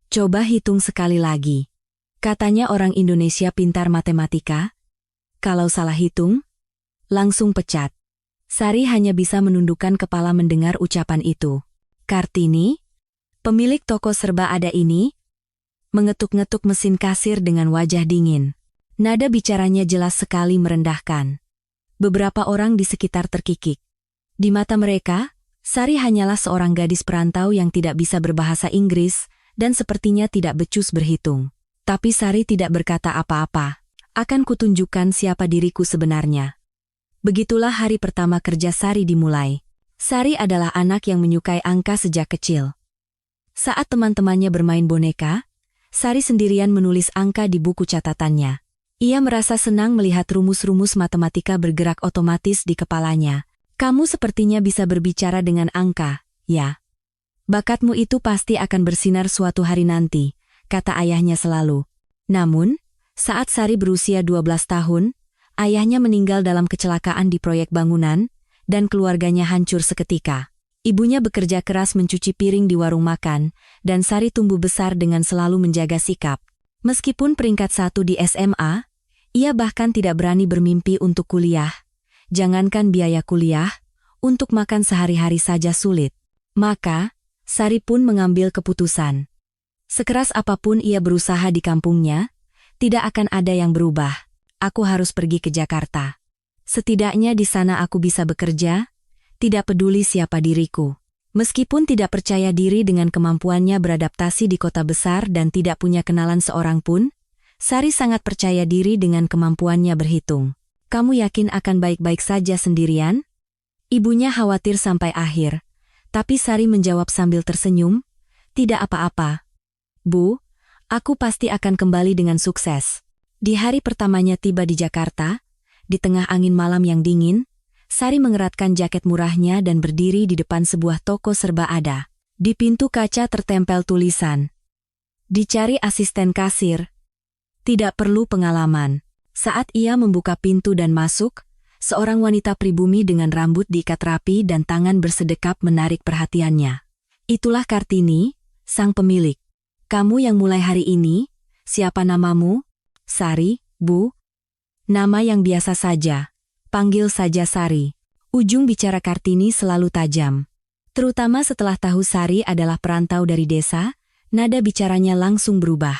Coba hitung sekali lagi. Katanya orang Indonesia pintar matematika. Kalau salah hitung, langsung pecat. Sari hanya bisa menundukkan kepala mendengar ucapan itu. Kartini, pemilik toko serba ada ini, mengetuk-ngetuk mesin kasir dengan wajah dingin. Nada bicaranya jelas sekali merendahkan. Beberapa orang di sekitar terkikik. Di mata mereka, Sari hanyalah seorang gadis perantau yang tidak bisa berbahasa Inggris dan sepertinya tidak becus berhitung. Tapi Sari tidak berkata apa-apa. Akan kutunjukkan siapa diriku sebenarnya. Begitulah hari pertama kerja Sari dimulai. Sari adalah anak yang menyukai angka sejak kecil. Saat teman-temannya bermain boneka, Sari sendirian menulis angka di buku catatannya. Ia merasa senang melihat rumus-rumus matematika bergerak otomatis di kepalanya. Kamu sepertinya bisa berbicara dengan angka, ya? Bakatmu itu pasti akan bersinar suatu hari nanti, kata ayahnya selalu. Namun, saat Sari berusia 12 tahun, ayahnya meninggal dalam kecelakaan di proyek bangunan, dan keluarganya hancur seketika. Ibunya bekerja keras mencuci piring di warung makan, dan Sari tumbuh besar dengan selalu menjaga sikap. Meskipun peringkat 1 di SMA, ia bahkan tidak berani bermimpi untuk kuliah. Jangankan biaya kuliah, untuk makan sehari-hari saja sulit. Maka, Sari pun mengambil keputusan. Sekeras apapun ia berusaha di kampungnya, tidak akan ada yang berubah. Aku harus pergi ke Jakarta. Setidaknya di sana aku bisa bekerja, tidak peduli siapa diriku. Meskipun tidak percaya diri dengan kemampuannya beradaptasi di kota besar dan tidak punya kenalan seorang pun, Sari sangat percaya diri dengan kemampuannya berhitung. Kamu yakin akan baik-baik saja sendirian? Ibunya khawatir sampai akhir, tapi Sari menjawab sambil tersenyum, tidak apa-apa. Bu, aku pasti akan kembali dengan sukses. Di hari pertamanya tiba di Jakarta, di tengah angin malam yang dingin, Sari mengeratkan jaket murahnya dan berdiri di depan sebuah toko serba ada. Di pintu kaca tertempel tulisan, "Dicari asisten kasir. Tidak perlu pengalaman." Saat ia membuka pintu dan masuk, seorang wanita pribumi dengan rambut diikat rapi dan tangan bersedekap menarik perhatiannya. Itulah Kartini, sang pemilik. Kamu yang mulai hari ini, siapa namamu? Sari, Bu. Nama yang biasa saja. Panggil saja Sari. Ujung bicara Kartini selalu tajam. Terutama setelah tahu Sari adalah perantau dari desa, nada bicaranya langsung berubah.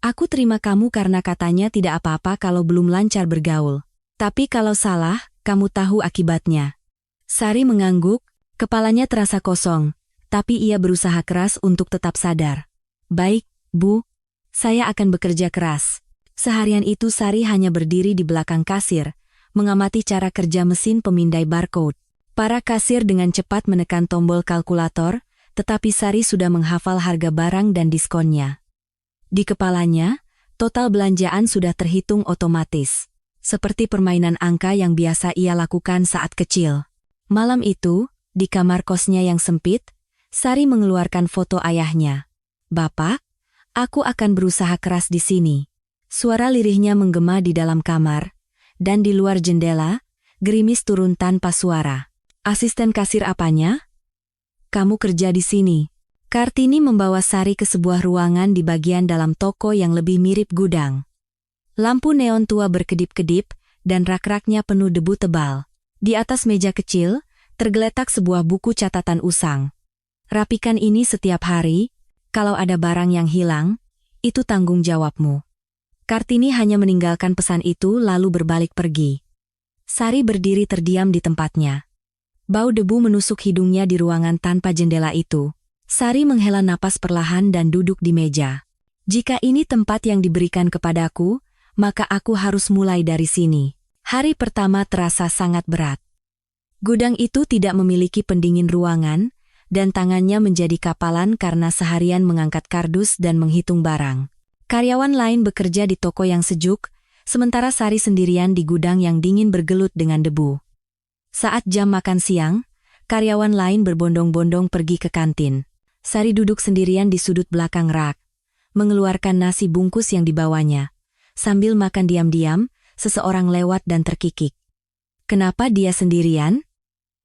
Aku terima kamu karena katanya tidak apa-apa kalau belum lancar bergaul. Tapi kalau salah, kamu tahu akibatnya. Sari mengangguk, kepalanya terasa kosong, tapi ia berusaha keras untuk tetap sadar. Baik, Bu. Saya akan bekerja keras. Seharian itu Sari hanya berdiri di belakang kasir, mengamati cara kerja mesin pemindai barcode. Para kasir dengan cepat menekan tombol kalkulator, tetapi Sari sudah menghafal harga barang dan diskonnya. Di kepalanya, total belanjaan sudah terhitung otomatis. Seperti permainan angka yang biasa ia lakukan saat kecil. Malam itu, di kamar kosnya yang sempit, Sari mengeluarkan foto ayahnya. Bapak, aku akan berusaha keras di sini. Suara lirihnya menggema di dalam kamar, dan di luar jendela, gerimis turun tanpa suara. Asisten kasir apanya? Kamu kerja di sini. Kartini membawa Sari ke sebuah ruangan di bagian dalam toko yang lebih mirip gudang. Lampu neon tua berkedip-kedip, dan rak-raknya penuh debu tebal. Di atas meja kecil, tergeletak sebuah buku catatan usang. Rapikan ini setiap hari, kalau ada barang yang hilang, itu tanggung jawabmu. Kartini hanya meninggalkan pesan itu lalu berbalik pergi. Sari berdiri terdiam di tempatnya. Bau debu menusuk hidungnya di ruangan tanpa jendela itu. Sari menghela napas perlahan dan duduk di meja. Jika ini tempat yang diberikan kepadaku, maka aku harus mulai dari sini. Hari pertama terasa sangat berat. Gudang itu tidak memiliki pendingin ruangan, dan tangannya menjadi kapalan karena seharian mengangkat kardus dan menghitung barang. Karyawan lain bekerja di toko yang sejuk, sementara Sari sendirian di gudang yang dingin bergelut dengan debu. Saat jam makan siang, karyawan lain berbondong-bondong pergi ke kantin. Sari duduk sendirian di sudut belakang rak, mengeluarkan nasi bungkus yang dibawanya. Sambil makan diam-diam, seseorang lewat dan terkikik. Kenapa dia sendirian?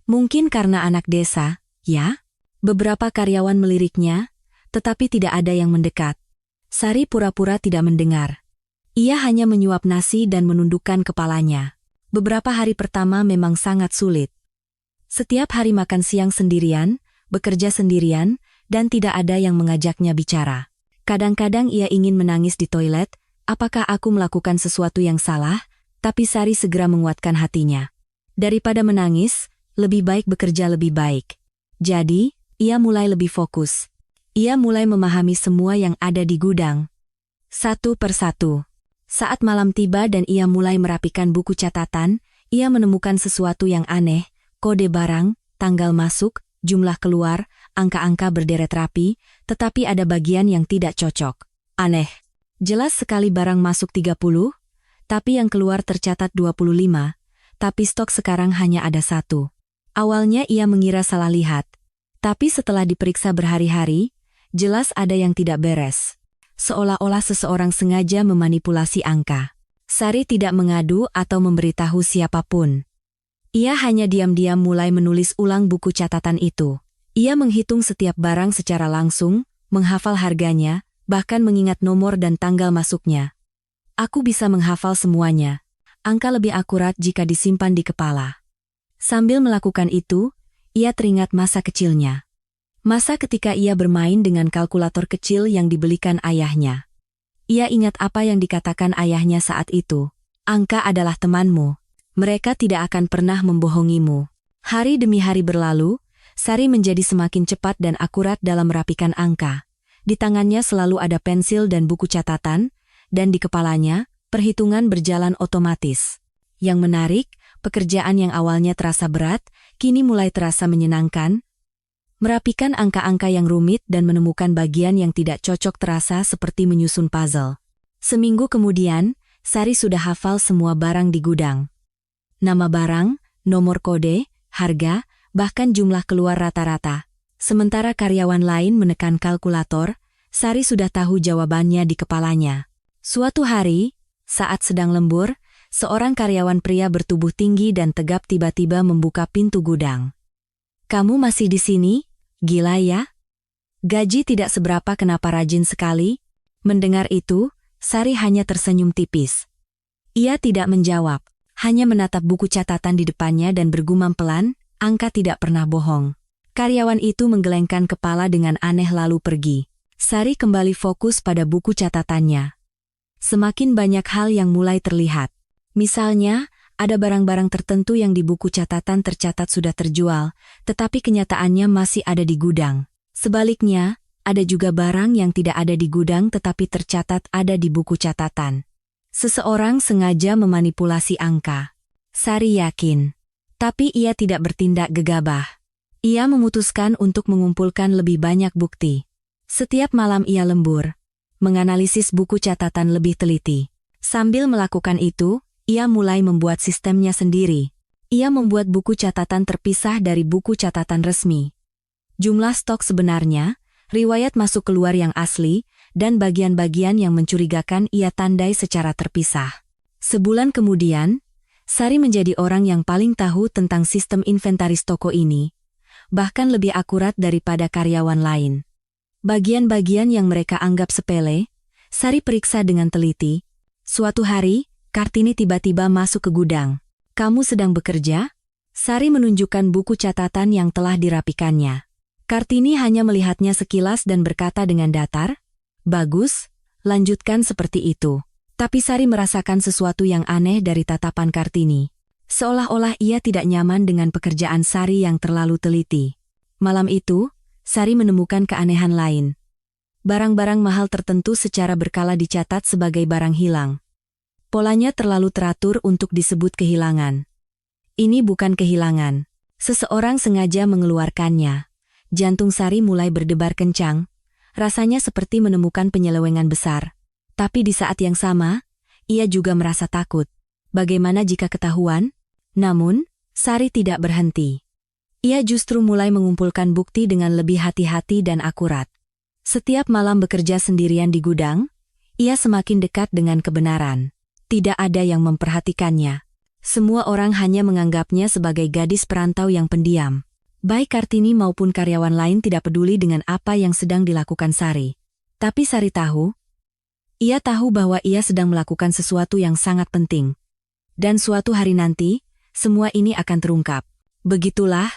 Mungkin karena anak desa, ya? Beberapa karyawan meliriknya, tetapi tidak ada yang mendekat. Sari pura-pura tidak mendengar. Ia hanya menyuap nasi dan menundukkan kepalanya. Beberapa hari pertama memang sangat sulit. Setiap hari makan siang sendirian, bekerja sendirian, dan tidak ada yang mengajaknya bicara. Kadang-kadang ia ingin menangis di toilet, apakah aku melakukan sesuatu yang salah? Tapi Sari segera menguatkan hatinya. Daripada menangis, lebih baik bekerja lebih baik. Jadi, ia mulai lebih fokus. Ia mulai memahami semua yang ada di gudang. Satu persatu. Saat malam tiba dan ia mulai merapikan buku catatan, ia menemukan sesuatu yang aneh, kode barang, tanggal masuk, jumlah keluar, angka-angka berderet rapi, tetapi ada bagian yang tidak cocok. Aneh. Jelas sekali barang masuk 30, tapi yang keluar tercatat 25, tapi stok sekarang hanya ada 1. Awalnya ia mengira salah lihat, tapi setelah diperiksa berhari-hari, jelas ada yang tidak beres. Seolah-olah seseorang sengaja memanipulasi angka. Sari tidak mengadu atau memberitahu siapapun. Ia hanya diam-diam mulai menulis ulang buku catatan itu. Ia menghitung setiap barang secara langsung, menghafal harganya, bahkan mengingat nomor dan tanggal masuknya. Aku bisa menghafal semuanya. Angka lebih akurat jika disimpan di kepala. Sambil melakukan itu, ia teringat masa kecilnya. Masa ketika ia bermain dengan kalkulator kecil yang dibelikan ayahnya. Ia ingat apa yang dikatakan ayahnya saat itu. Angka adalah temanmu. Mereka tidak akan pernah membohongimu. Hari demi hari berlalu, Sari menjadi semakin cepat dan akurat dalam merapikan angka. Di tangannya selalu ada pensil dan buku catatan, dan di kepalanya, perhitungan berjalan otomatis. Yang menarik, pekerjaan yang awalnya terasa berat, kini mulai terasa menyenangkan. Merapikan angka-angka yang rumit dan menemukan bagian yang tidak cocok terasa seperti menyusun puzzle. Seminggu kemudian, Sari sudah hafal semua barang di gudang. Nama barang, nomor kode, harga, bahkan jumlah keluar rata-rata. Sementara karyawan lain menekan kalkulator, Sari sudah tahu jawabannya di kepalanya. Suatu hari, saat sedang lembur, seorang karyawan pria bertubuh tinggi dan tegap tiba-tiba membuka pintu gudang. "Kamu masih di sini? Gila ya? Gaji tidak seberapa, kenapa rajin sekali?" Mendengar itu, Sari hanya tersenyum tipis. Ia tidak menjawab, hanya menatap buku catatan di depannya dan bergumam pelan, angka tidak pernah bohong. Karyawan itu menggelengkan kepala dengan aneh lalu pergi. Sari kembali fokus pada buku catatannya. Semakin banyak hal yang mulai terlihat. Misalnya, ada barang-barang tertentu yang di buku catatan tercatat sudah terjual, tetapi kenyataannya masih ada di gudang. Sebaliknya, ada juga barang yang tidak ada di gudang tetapi tercatat ada di buku catatan. Seseorang sengaja memanipulasi angka. Sari yakin. Tapi ia tidak bertindak gegabah. Ia memutuskan untuk mengumpulkan lebih banyak bukti. Setiap malam ia lembur, menganalisis buku catatan lebih teliti. Sambil melakukan itu, ia mulai membuat sistemnya sendiri. Ia membuat buku catatan terpisah dari buku catatan resmi. Jumlah stok sebenarnya, riwayat masuk keluar yang asli, dan bagian-bagian yang mencurigakan ia tandai secara terpisah. Sebulan kemudian, Sari menjadi orang yang paling tahu tentang sistem inventaris toko ini, bahkan lebih akurat daripada karyawan lain. Bagian-bagian yang mereka anggap sepele, Sari periksa dengan teliti. Suatu hari, Kartini tiba-tiba masuk ke gudang. "Kamu sedang bekerja?" Sari menunjukkan buku catatan yang telah dirapikannya. Kartini hanya melihatnya sekilas dan berkata dengan datar, "Bagus, lanjutkan seperti itu." Tapi Sari merasakan sesuatu yang aneh dari tatapan Kartini. Seolah-olah ia tidak nyaman dengan pekerjaan Sari yang terlalu teliti. Malam itu, Sari menemukan keanehan lain. Barang-barang mahal tertentu secara berkala dicatat sebagai barang hilang. Polanya terlalu teratur untuk disebut kehilangan. Ini bukan kehilangan. Seseorang sengaja mengeluarkannya. Jantung Sari mulai berdebar kencang. Rasanya seperti menemukan penyelewengan besar. Tapi di saat yang sama, ia juga merasa takut. Bagaimana jika ketahuan? Namun, Sari tidak berhenti. Ia justru mulai mengumpulkan bukti dengan lebih hati-hati dan akurat. Setiap malam bekerja sendirian di gudang, ia semakin dekat dengan kebenaran. Tidak ada yang memperhatikannya. Semua orang hanya menganggapnya sebagai gadis perantau yang pendiam. Baik Kartini maupun karyawan lain tidak peduli dengan apa yang sedang dilakukan Sari. Tapi Sari tahu, ia tahu bahwa ia sedang melakukan sesuatu yang sangat penting. Dan suatu hari nanti, semua ini akan terungkap. Begitulah,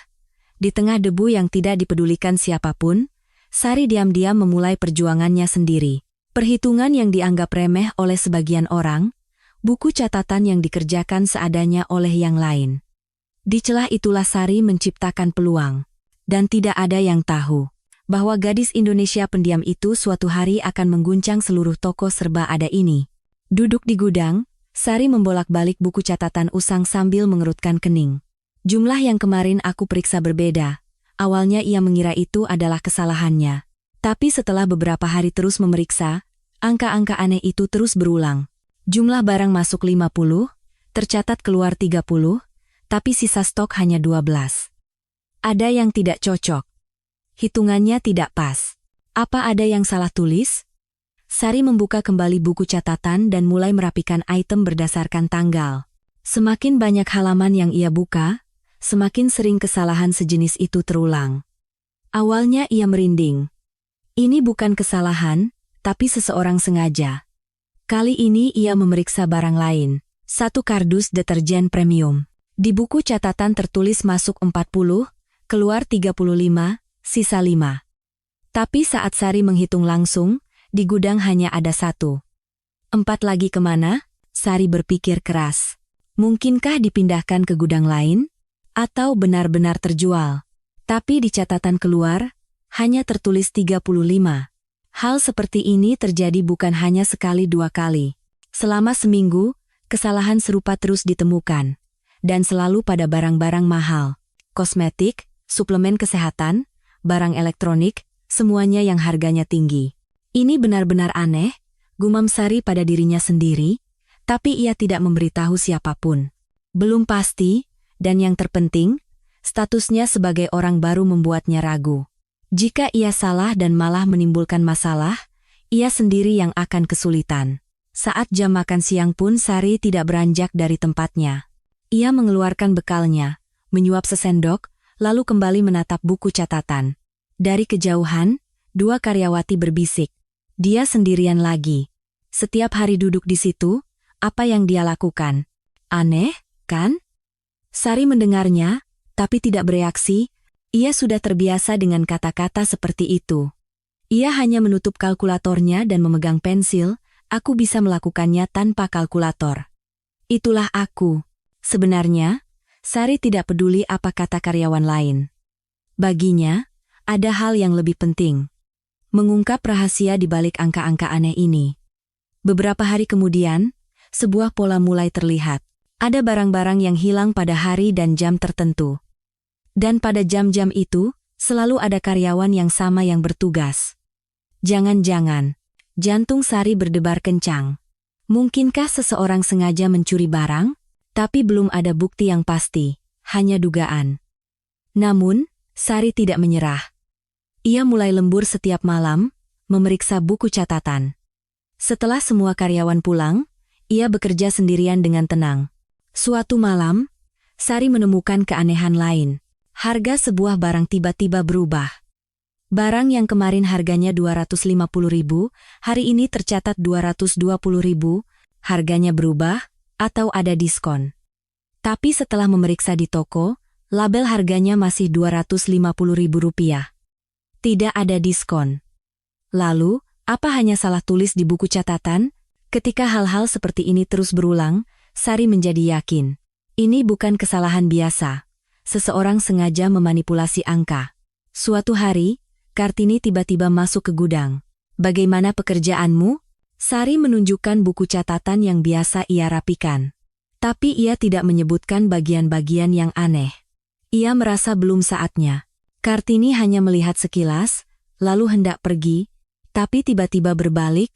di tengah debu yang tidak dipedulikan siapapun, Sari diam-diam memulai perjuangannya sendiri. Perhitungan yang dianggap remeh oleh sebagian orang, buku catatan yang dikerjakan seadanya oleh yang lain. Di celah itulah Sari menciptakan peluang. Dan tidak ada yang tahu bahwa gadis Indonesia pendiam itu suatu hari akan mengguncang seluruh toko serba ada ini. Duduk di gudang, Sari membolak-balik buku catatan usang sambil mengerutkan kening. Jumlah yang kemarin aku periksa berbeda. Awalnya ia mengira itu adalah kesalahannya. Tapi setelah beberapa hari terus memeriksa, angka-angka aneh itu terus berulang. Jumlah barang masuk 50, tercatat keluar 30, tapi sisa stok hanya 12. Ada yang tidak cocok. Hitungannya tidak pas. Apa ada yang salah tulis? Sari membuka kembali buku catatan dan mulai merapikan item berdasarkan tanggal. Semakin banyak halaman yang ia buka, semakin sering kesalahan sejenis itu terulang. Awalnya ia merinding. Ini bukan kesalahan, tapi seseorang sengaja. Kali ini ia memeriksa barang lain. Satu kardus deterjen premium. Di buku catatan tertulis masuk 40, keluar 35, sisa 5. Tapi saat Sari menghitung langsung, di gudang hanya ada 1. 4 lagi kemana? Sari berpikir keras. Mungkinkah dipindahkan ke gudang lain? Atau benar-benar terjual? Tapi di catatan keluar, hanya tertulis 35. Hal seperti ini terjadi bukan hanya sekali 2 kali. Selama seminggu, kesalahan serupa terus ditemukan. Dan selalu pada barang-barang mahal. Kosmetik, suplemen kesehatan, barang elektronik, semuanya yang harganya tinggi. Ini benar-benar aneh, gumam Sari pada dirinya sendiri, tapi ia tidak memberitahu siapapun. Belum pasti, dan yang terpenting, statusnya sebagai orang baru membuatnya ragu. Jika ia salah dan malah menimbulkan masalah, ia sendiri yang akan kesulitan. Saat jam makan siang pun Sari tidak beranjak dari tempatnya. Ia mengeluarkan bekalnya, menyuap sesendok, lalu kembali menatap buku catatan. Dari kejauhan, 2 karyawati berbisik. Dia sendirian lagi. Setiap hari duduk di situ, apa yang dia lakukan? Aneh, kan? Sari mendengarnya, tapi tidak bereaksi. Ia sudah terbiasa dengan kata-kata seperti itu. Ia hanya menutup kalkulatornya dan memegang pensil. Aku bisa melakukannya tanpa kalkulator. Itulah aku. Sebenarnya, Sari tidak peduli apa kata karyawan lain. Baginya, ada hal yang lebih penting. Mengungkap rahasia di balik angka-angka aneh ini. Beberapa hari kemudian, sebuah pola mulai terlihat. Ada barang-barang yang hilang pada hari dan jam tertentu. Dan pada jam-jam itu, selalu ada karyawan yang sama yang bertugas. Jangan-jangan, jantung Sari berdebar kencang. Mungkinkah seseorang sengaja mencuri barang? Tapi belum ada bukti yang pasti, hanya dugaan. Namun, Sari tidak menyerah. Ia mulai lembur setiap malam, memeriksa buku catatan. Setelah semua karyawan pulang, ia bekerja sendirian dengan tenang. Suatu malam, Sari menemukan keanehan lain. Harga sebuah barang tiba-tiba berubah. Barang yang kemarin harganya 250.000, hari ini tercatat 220.000, harganya berubah, atau ada diskon. Tapi setelah memeriksa di toko, label harganya masih Rp250.000. Tidak ada diskon. Lalu, apa hanya salah tulis di buku catatan? Ketika hal-hal seperti ini terus berulang, Sari menjadi yakin. Ini bukan kesalahan biasa. Seseorang sengaja memanipulasi angka. Suatu hari, Kartini tiba-tiba masuk ke gudang. Bagaimana pekerjaanmu? Sari menunjukkan buku catatan yang biasa ia rapikan. Tapi ia tidak menyebutkan bagian-bagian yang aneh. Ia merasa belum saatnya. Kartini hanya melihat sekilas, lalu hendak pergi, tapi tiba-tiba berbalik.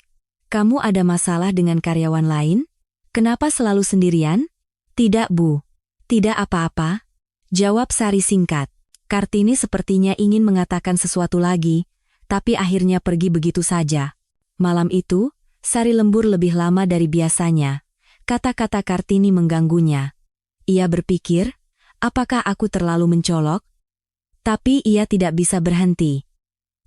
Kamu ada masalah dengan karyawan lain? Kenapa selalu sendirian? Tidak, Bu. Tidak apa-apa. Jawab Sari singkat. Kartini sepertinya ingin mengatakan sesuatu lagi, tapi akhirnya pergi begitu saja. Malam itu, Sari lembur lebih lama dari biasanya. Kata-kata Kartini mengganggunya. Ia berpikir, apakah aku terlalu mencolok? Tapi ia tidak bisa berhenti.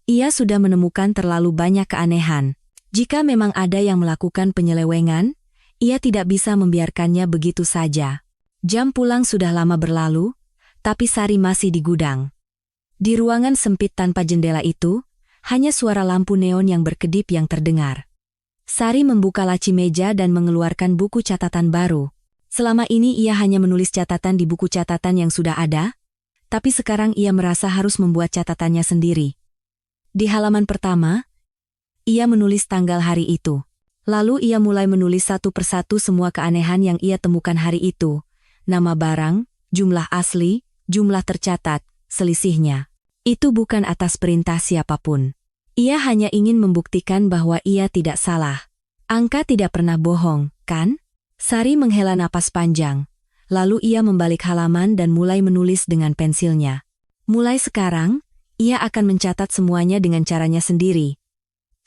Ia sudah menemukan terlalu banyak keanehan. Jika memang ada yang melakukan penyelewengan, ia tidak bisa membiarkannya begitu saja. Jam pulang sudah lama berlalu, tapi Sari masih di gudang. Di ruangan sempit tanpa jendela itu, hanya suara lampu neon yang berkedip yang terdengar. Sari membuka laci meja dan mengeluarkan buku catatan baru. Selama ini ia hanya menulis catatan di buku catatan yang sudah ada, tapi sekarang ia merasa harus membuat catatannya sendiri. Di halaman pertama, ia menulis tanggal hari itu. Lalu ia mulai menulis satu persatu semua keanehan yang ia temukan hari itu. Nama barang, jumlah asli, jumlah tercatat, selisihnya. Itu bukan atas perintah siapapun. Ia hanya ingin membuktikan bahwa ia tidak salah. Angka tidak pernah bohong, kan? Sari menghela napas panjang. Lalu ia membalik halaman dan mulai menulis dengan pensilnya. Mulai sekarang, ia akan mencatat semuanya dengan caranya sendiri.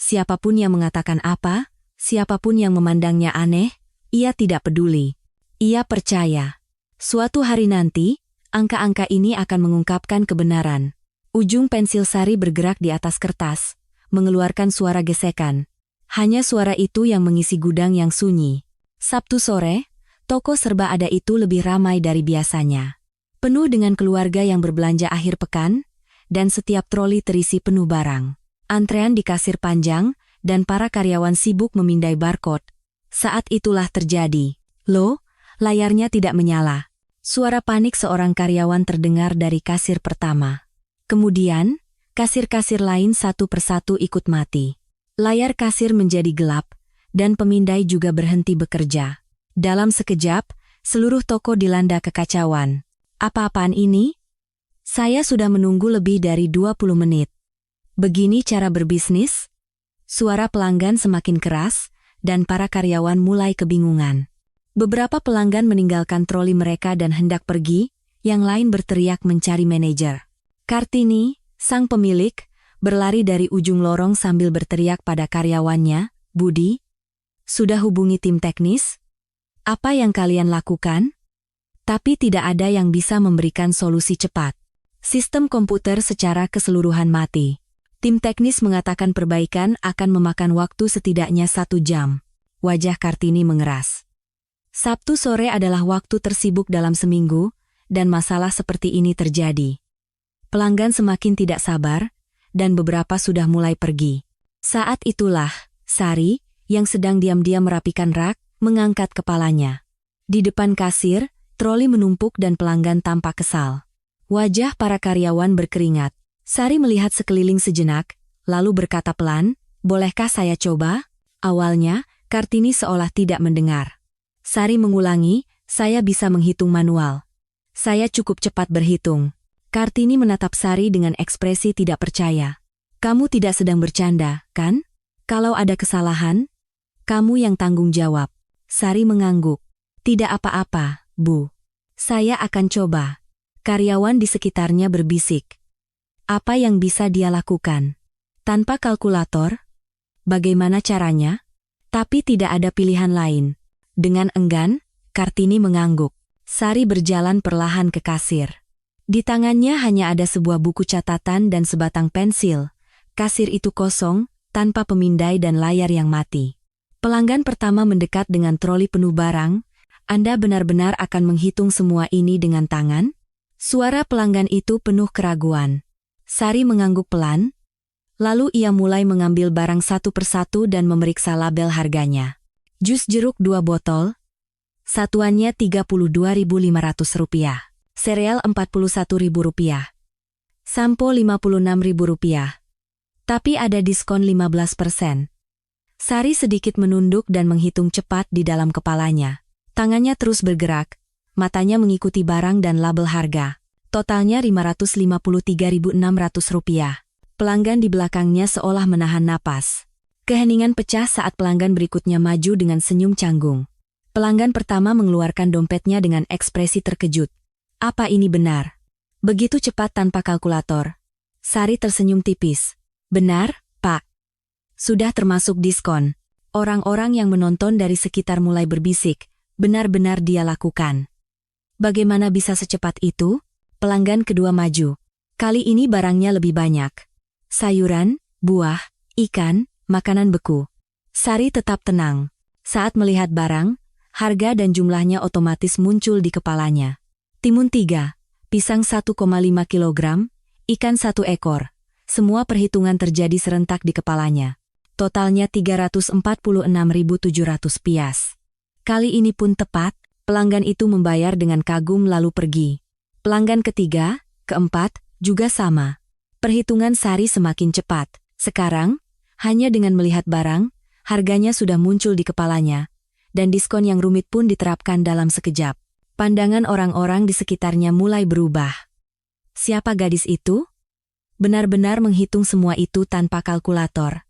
Siapapun yang mengatakan apa, siapapun yang memandangnya aneh, ia tidak peduli. Ia percaya. Suatu hari nanti, angka-angka ini akan mengungkapkan kebenaran. Ujung pensil Sari bergerak di atas kertas, mengeluarkan suara gesekan. Hanya suara itu yang mengisi gudang yang sunyi. Sabtu sore, toko serba ada itu lebih ramai dari biasanya. Penuh dengan keluarga yang berbelanja akhir pekan, dan setiap troli terisi penuh barang. Antrean di kasir panjang, dan para karyawan sibuk memindai barcode. Saat itulah terjadi. Loh, layarnya tidak menyala. Suara panik seorang karyawan terdengar dari kasir pertama. Kemudian, kasir-kasir lain satu persatu ikut mati. Layar kasir menjadi gelap, dan pemindai juga berhenti bekerja. Dalam sekejap, seluruh toko dilanda kekacauan. Apa-apaan ini? Saya sudah menunggu lebih dari 20 menit. Begini cara berbisnis? Suara pelanggan semakin keras, dan para karyawan mulai kebingungan. Beberapa pelanggan meninggalkan troli mereka dan hendak pergi, yang lain berteriak mencari manajer. Kartini, sang pemilik, berlari dari ujung lorong sambil berteriak pada karyawannya, "Budi, sudah hubungi tim teknis? Apa yang kalian lakukan?" Tapi tidak ada yang bisa memberikan solusi cepat. Sistem komputer secara keseluruhan mati. Tim teknis mengatakan perbaikan akan memakan waktu setidaknya 1 jam. Wajah Kartini mengeras. Sabtu sore adalah waktu tersibuk dalam seminggu, dan masalah seperti ini terjadi. Pelanggan semakin tidak sabar, dan beberapa sudah mulai pergi. Saat itulah, Sari, yang sedang diam-diam merapikan rak, mengangkat kepalanya. Di depan kasir, troli menumpuk dan pelanggan tampak kesal. Wajah para karyawan berkeringat. Sari melihat sekeliling sejenak, lalu berkata pelan, "Bolehkah saya coba?" Awalnya, Kartini seolah tidak mendengar. Sari mengulangi, "Saya bisa menghitung manual. Saya cukup cepat berhitung." Kartini menatap Sari dengan ekspresi tidak percaya. "Kamu tidak sedang bercanda, kan? Kalau ada kesalahan, kamu yang tanggung jawab." Sari mengangguk. "Tidak apa-apa, Bu. Saya akan coba." Karyawan di sekitarnya berbisik. Apa yang bisa dia lakukan? Tanpa kalkulator? Bagaimana caranya? Tapi tidak ada pilihan lain. Dengan enggan, Kartini mengangguk. Sari berjalan perlahan ke kasir. Di tangannya hanya ada sebuah buku catatan dan sebatang pensil. Kasir itu kosong, tanpa pemindai dan layar yang mati. Pelanggan pertama mendekat dengan troli penuh barang. "Anda benar-benar akan menghitung semua ini dengan tangan?" Suara pelanggan itu penuh keraguan. Sari mengangguk pelan, lalu ia mulai mengambil barang satu persatu dan memeriksa label harganya. Jus jeruk 2 botol, satuannya Rp32.500. Sereal Rp41.000. Sampo Rp56.000. Tapi ada diskon 15%. Sari sedikit menunduk dan menghitung cepat di dalam kepalanya. Tangannya terus bergerak, matanya mengikuti barang dan label harga. Totalnya Rp553.600. Pelanggan di belakangnya seolah menahan napas. Keheningan pecah saat pelanggan berikutnya maju dengan senyum canggung. Pelanggan pertama mengeluarkan dompetnya dengan ekspresi terkejut. Apa ini benar? Begitu cepat tanpa kalkulator. Sari tersenyum tipis. "Benar, Pak. Sudah termasuk diskon." Orang-orang yang menonton dari sekitar mulai berbisik. Benar-benar dia lakukan. Bagaimana bisa secepat itu? Pelanggan kedua maju. Kali ini barangnya lebih banyak. Sayuran, buah, ikan, makanan beku. Sari tetap tenang. Saat melihat barang, harga dan jumlahnya otomatis muncul di kepalanya. Timun 3, pisang 1,5 kg, ikan 1 ekor. Semua perhitungan terjadi serentak di kepalanya. Totalnya 346.700 pias. Kali ini pun tepat, pelanggan itu membayar dengan kagum lalu pergi. Pelanggan ketiga, keempat, juga sama. Perhitungan Sari semakin cepat. Sekarang, hanya dengan melihat barang, harganya sudah muncul di kepalanya, dan diskon yang rumit pun diterapkan dalam sekejap. Pandangan orang-orang di sekitarnya mulai berubah. Siapa gadis itu? Benar-benar menghitung semua itu tanpa kalkulator.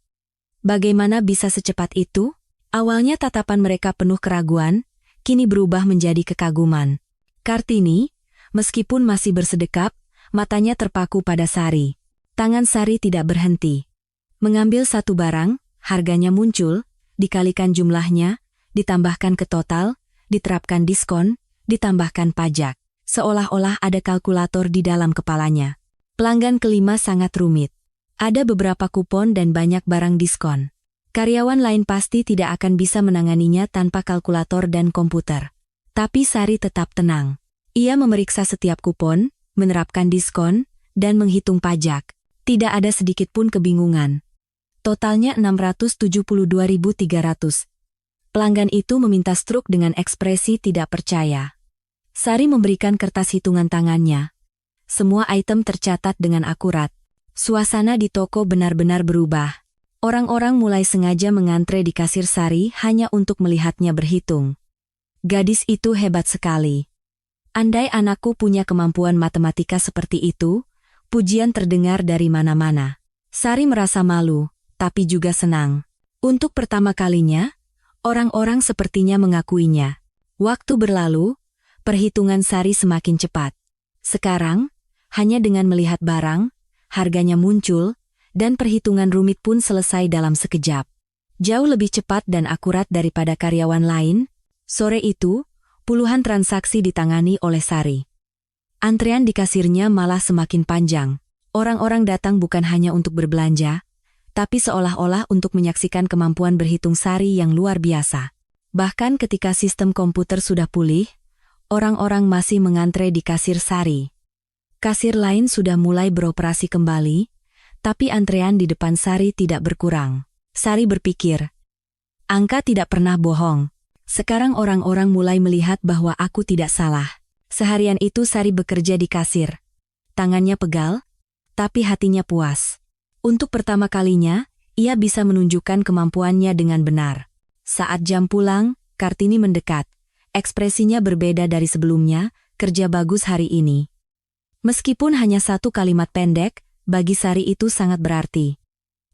Bagaimana bisa secepat itu? Awalnya tatapan mereka penuh keraguan, kini berubah menjadi kekaguman. Kartini, meskipun masih bersedekap, matanya terpaku pada Sari. Tangan Sari tidak berhenti. Mengambil satu barang, harganya muncul, dikalikan jumlahnya, ditambahkan ke total, diterapkan diskon, ditambahkan pajak. Seolah-olah ada kalkulator di dalam kepalanya. Pelanggan kelima sangat rumit. Ada beberapa kupon dan banyak barang diskon. Karyawan lain pasti tidak akan bisa menanganinya tanpa kalkulator dan komputer. Tapi Sari tetap tenang. Ia memeriksa setiap kupon, menerapkan diskon, dan menghitung pajak. Tidak ada sedikit pun kebingungan. Totalnya 672.300. Pelanggan itu meminta struk dengan ekspresi tidak percaya. Sari memberikan kertas hitungan tangannya. Semua item tercatat dengan akurat. Suasana di toko benar-benar berubah. Orang-orang mulai sengaja mengantre di kasir Sari hanya untuk melihatnya berhitung. Gadis itu hebat sekali. Andai anakku punya kemampuan matematika seperti itu, pujian terdengar dari mana-mana. Sari merasa malu, tapi juga senang. Untuk pertama kalinya, orang-orang sepertinya mengakuinya. Waktu berlalu, perhitungan Sari semakin cepat. Sekarang, hanya dengan melihat barang, harganya muncul, dan perhitungan rumit pun selesai dalam sekejap. Jauh lebih cepat dan akurat daripada karyawan lain, sore itu, puluhan transaksi ditangani oleh Sari. Antrean di kasirnya malah semakin panjang. Orang-orang datang bukan hanya untuk berbelanja, tapi seolah-olah untuk menyaksikan kemampuan berhitung Sari yang luar biasa. Bahkan ketika sistem komputer sudah pulih, orang-orang masih mengantre di kasir Sari. Kasir lain sudah mulai beroperasi kembali, tapi antrean di depan Sari tidak berkurang. Sari berpikir, angka tidak pernah bohong. Sekarang orang-orang mulai melihat bahwa aku tidak salah. Seharian itu Sari bekerja di kasir. Tangannya pegal, tapi hatinya puas. Untuk pertama kalinya, ia bisa menunjukkan kemampuannya dengan benar. Saat jam pulang, Kartini mendekat. Ekspresinya berbeda dari sebelumnya, kerja bagus hari ini. Meskipun hanya satu kalimat pendek, bagi Sari itu sangat berarti.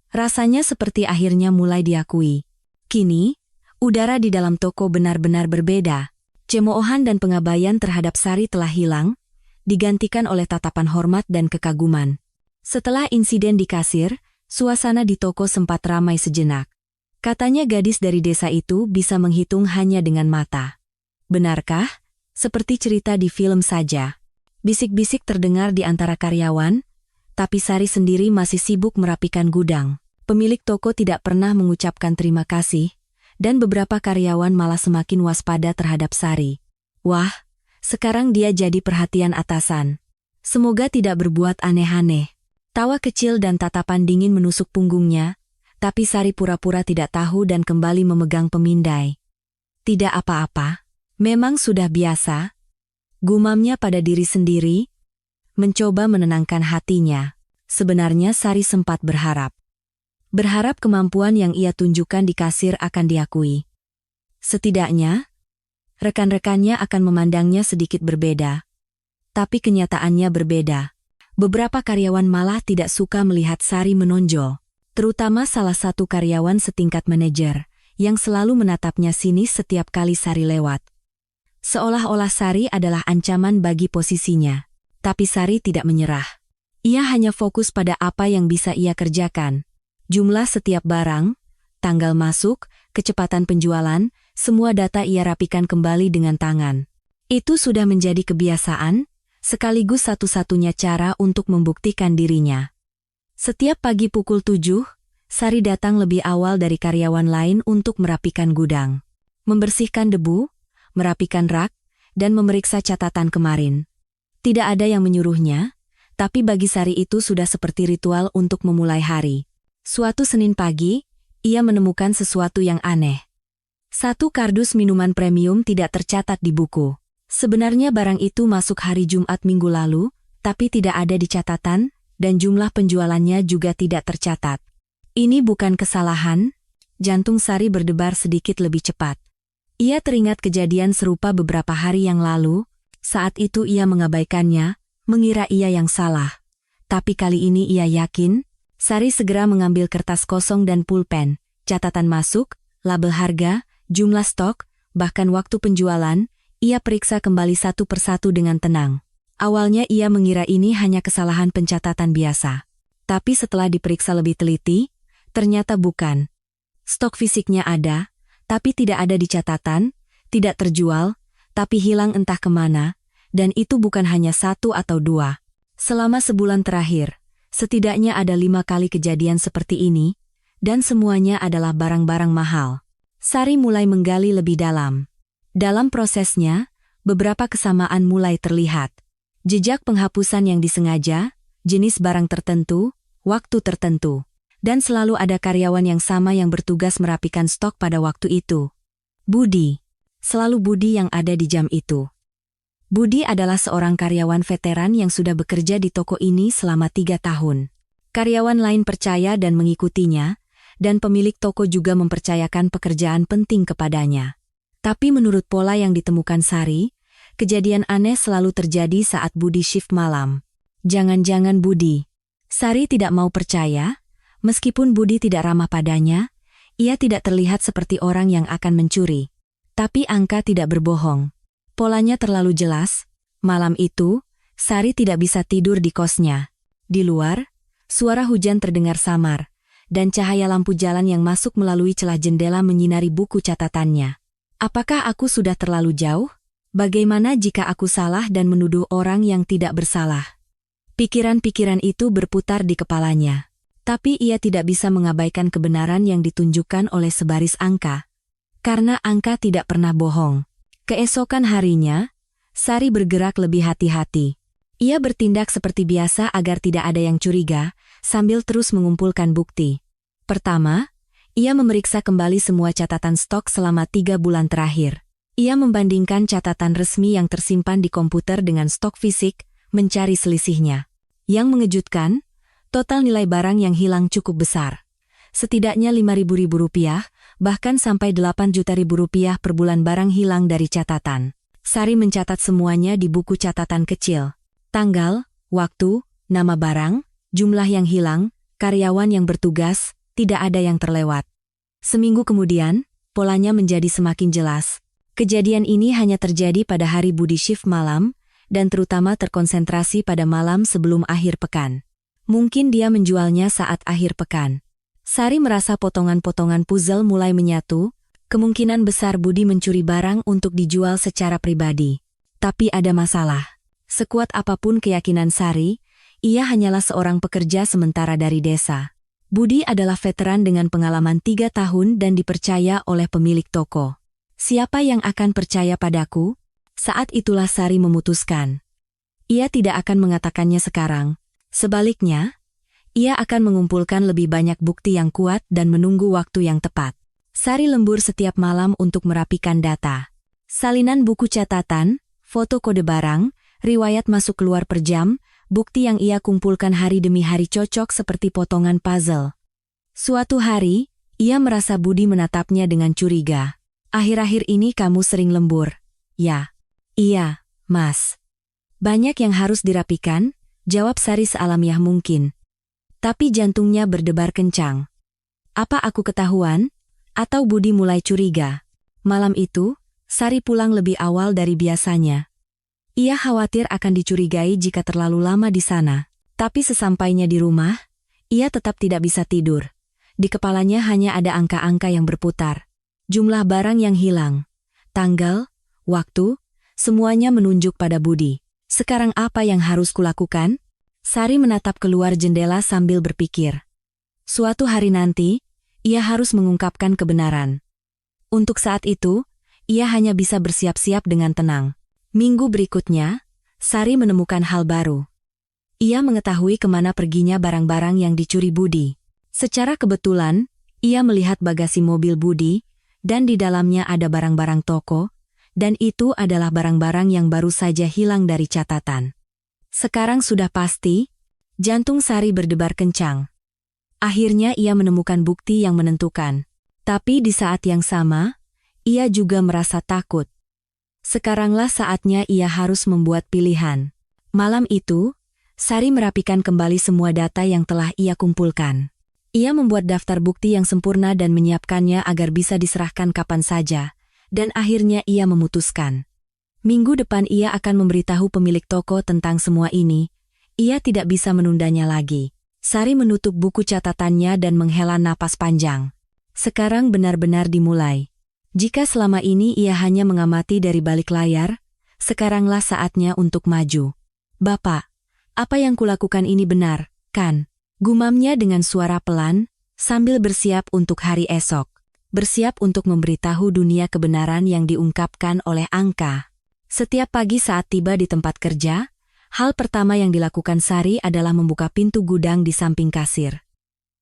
Rasanya seperti akhirnya mulai diakui. Kini, udara di dalam toko benar-benar berbeda. Cemoohan dan pengabaian terhadap Sari telah hilang, digantikan oleh tatapan hormat dan kekaguman. Setelah insiden di kasir, suasana di toko sempat ramai sejenak. Katanya gadis dari desa itu bisa menghitung hanya dengan mata. Benarkah? Seperti cerita di film saja. Bisik-bisik terdengar di antara karyawan, tapi Sari sendiri masih sibuk merapikan gudang. Pemilik toko tidak pernah mengucapkan terima kasih, dan beberapa karyawan malah semakin waspada terhadap Sari. Wah, sekarang dia jadi perhatian atasan. Semoga tidak berbuat aneh-aneh. Tawa kecil dan tatapan dingin menusuk punggungnya, tapi Sari pura-pura tidak tahu dan kembali memegang pemindai. Tidak apa-apa, memang sudah biasa. Gumamnya pada diri sendiri, mencoba menenangkan hatinya. Sebenarnya Sari sempat berharap. Berharap kemampuan yang ia tunjukkan di kasir akan diakui. Setidaknya, rekan-rekannya akan memandangnya sedikit berbeda. Tapi kenyataannya berbeda. Beberapa karyawan malah tidak suka melihat Sari menonjol. Terutama salah satu karyawan setingkat manajer, yang selalu menatapnya sinis setiap kali Sari lewat. Seolah-olah Sari adalah ancaman bagi posisinya. Tapi Sari tidak menyerah. Ia hanya fokus pada apa yang bisa ia kerjakan. Jumlah setiap barang, tanggal masuk, kecepatan penjualan, semua data ia rapikan kembali dengan tangan. Itu sudah menjadi kebiasaan, sekaligus satu-satunya cara untuk membuktikan dirinya. Setiap pagi pukul 7, Sari datang lebih awal dari karyawan lain untuk merapikan gudang, membersihkan debu, merapikan rak, dan memeriksa catatan kemarin. Tidak ada yang menyuruhnya, tapi bagi Sari itu sudah seperti ritual untuk memulai hari. Suatu Senin pagi, ia menemukan sesuatu yang aneh. Satu kardus minuman premium tidak tercatat di buku. Sebenarnya barang itu masuk hari Jumat minggu lalu, tapi tidak ada di catatan, dan jumlah penjualannya juga tidak tercatat. Ini bukan kesalahan, jantung Sari berdebar sedikit lebih cepat. Ia teringat kejadian serupa beberapa hari yang lalu, saat itu ia mengabaikannya, mengira ia yang salah. Tapi kali ini ia yakin. Sari segera mengambil kertas kosong dan pulpen, catatan masuk, label harga, jumlah stok, bahkan waktu penjualan. Ia periksa kembali satu persatu dengan tenang. Awalnya ia mengira ini hanya kesalahan pencatatan biasa. Tapi setelah diperiksa lebih teliti, ternyata bukan. Stok fisiknya ada, tapi tidak ada di catatan, tidak terjual, tapi hilang entah kemana, dan itu bukan hanya satu atau dua. Selama sebulan terakhir, setidaknya ada 5 kali kejadian seperti ini, dan semuanya adalah barang-barang mahal. Sari mulai menggali lebih dalam. Dalam prosesnya, beberapa kesamaan mulai terlihat. Jejak penghapusan yang disengaja, jenis barang tertentu, waktu tertentu. Dan selalu ada karyawan yang sama yang bertugas merapikan stok pada waktu itu. Budi. Selalu Budi yang ada di jam itu. Budi adalah seorang karyawan veteran yang sudah bekerja di toko ini selama 3 tahun. Karyawan lain percaya dan mengikutinya, dan pemilik toko juga mempercayakan pekerjaan penting kepadanya. Tapi menurut pola yang ditemukan Sari, kejadian aneh selalu terjadi saat Budi shift malam. Jangan-jangan Budi. Sari tidak mau percaya, meskipun Budi tidak ramah padanya, ia tidak terlihat seperti orang yang akan mencuri. Tapi angka tidak berbohong. Polanya terlalu jelas. Malam itu, Sari tidak bisa tidur di kosnya. Di luar, suara hujan terdengar samar, dan cahaya lampu jalan yang masuk melalui celah jendela menyinari buku catatannya. Apakah aku sudah terlalu jauh? Bagaimana jika aku salah dan menuduh orang yang tidak bersalah? Pikiran-pikiran itu berputar di kepalanya. Tapi ia tidak bisa mengabaikan kebenaran yang ditunjukkan oleh sebaris angka. Karena angka tidak pernah bohong. Keesokan harinya, Sari bergerak lebih hati-hati. Ia bertindak seperti biasa agar tidak ada yang curiga, sambil terus mengumpulkan bukti. Pertama, ia memeriksa kembali semua catatan stok selama 3 bulan terakhir. Ia membandingkan catatan resmi yang tersimpan di komputer dengan stok fisik, mencari selisihnya. Yang mengejutkan, total nilai barang yang hilang cukup besar. Setidaknya Rp5.000, bahkan sampai Rp8.000.000 per bulan barang hilang dari catatan. Sari mencatat semuanya di buku catatan kecil. Tanggal, waktu, nama barang, jumlah yang hilang, karyawan yang bertugas, tidak ada yang terlewat. Seminggu kemudian, polanya menjadi semakin jelas. Kejadian ini hanya terjadi pada hari Budi shift malam, dan terutama terkonsentrasi pada malam sebelum akhir pekan. Mungkin dia menjualnya saat akhir pekan. Sari merasa potongan-potongan puzzle mulai menyatu, kemungkinan besar Budi mencuri barang untuk dijual secara pribadi. Tapi ada masalah. Sekuat apapun keyakinan Sari, ia hanyalah seorang pekerja sementara dari desa. Budi adalah veteran dengan pengalaman 3 tahun dan dipercaya oleh pemilik toko. Siapa yang akan percaya padaku? Saat itulah Sari memutuskan. Ia tidak akan mengatakannya sekarang. Sebaliknya, ia akan mengumpulkan lebih banyak bukti yang kuat dan menunggu waktu yang tepat. Sari lembur setiap malam untuk merapikan data. Salinan buku catatan, foto kode barang, riwayat masuk keluar per jam, bukti yang ia kumpulkan hari demi hari cocok seperti potongan puzzle. Suatu hari, ia merasa Budi menatapnya dengan curiga. Akhir-akhir ini kamu sering lembur. Ya. Iya, Mas. Banyak yang harus dirapikan, jawab Sari sealamiah mungkin. Tapi jantungnya berdebar kencang. Apa aku ketahuan? Atau Budi mulai curiga? Malam itu, Sari pulang lebih awal dari biasanya. Ia khawatir akan dicurigai jika terlalu lama di sana. Tapi sesampainya di rumah, ia tetap tidak bisa tidur. Di kepalanya hanya ada angka-angka yang berputar. Jumlah barang yang hilang, tanggal, waktu, semuanya menunjuk pada Budi. Sekarang apa yang harus kulakukan? Sari menatap keluar jendela sambil berpikir. Suatu hari nanti, ia harus mengungkapkan kebenaran. Untuk saat itu, ia hanya bisa bersiap-siap dengan tenang. Minggu berikutnya, Sari menemukan hal baru. Ia mengetahui kemana perginya barang-barang yang dicuri Budi. Secara kebetulan, ia melihat bagasi mobil Budi, dan di dalamnya ada barang-barang toko, dan itu adalah barang-barang yang baru saja hilang dari catatan. Sekarang sudah pasti, jantung Sari berdebar kencang. Akhirnya ia menemukan bukti yang menentukan. Tapi di saat yang sama, ia juga merasa takut. Sekaranglah saatnya ia harus membuat pilihan. Malam itu, Sari merapikan kembali semua data yang telah ia kumpulkan. Ia membuat daftar bukti yang sempurna dan menyiapkannya agar bisa diserahkan kapan saja, dan akhirnya ia memutuskan. Minggu depan ia akan memberitahu pemilik toko tentang semua ini. Ia tidak bisa menundanya lagi. Sari menutup buku catatannya dan menghela napas panjang. Sekarang benar-benar dimulai. Jika selama ini ia hanya mengamati dari balik layar, sekaranglah saatnya untuk maju. Bapak, apa yang kulakukan ini benar, kan? Gumamnya dengan suara pelan, sambil bersiap untuk hari esok. Bersiap untuk memberitahu dunia kebenaran yang diungkapkan oleh angka. Setiap pagi saat tiba di tempat kerja, hal pertama yang dilakukan Sari adalah membuka pintu gudang di samping kasir.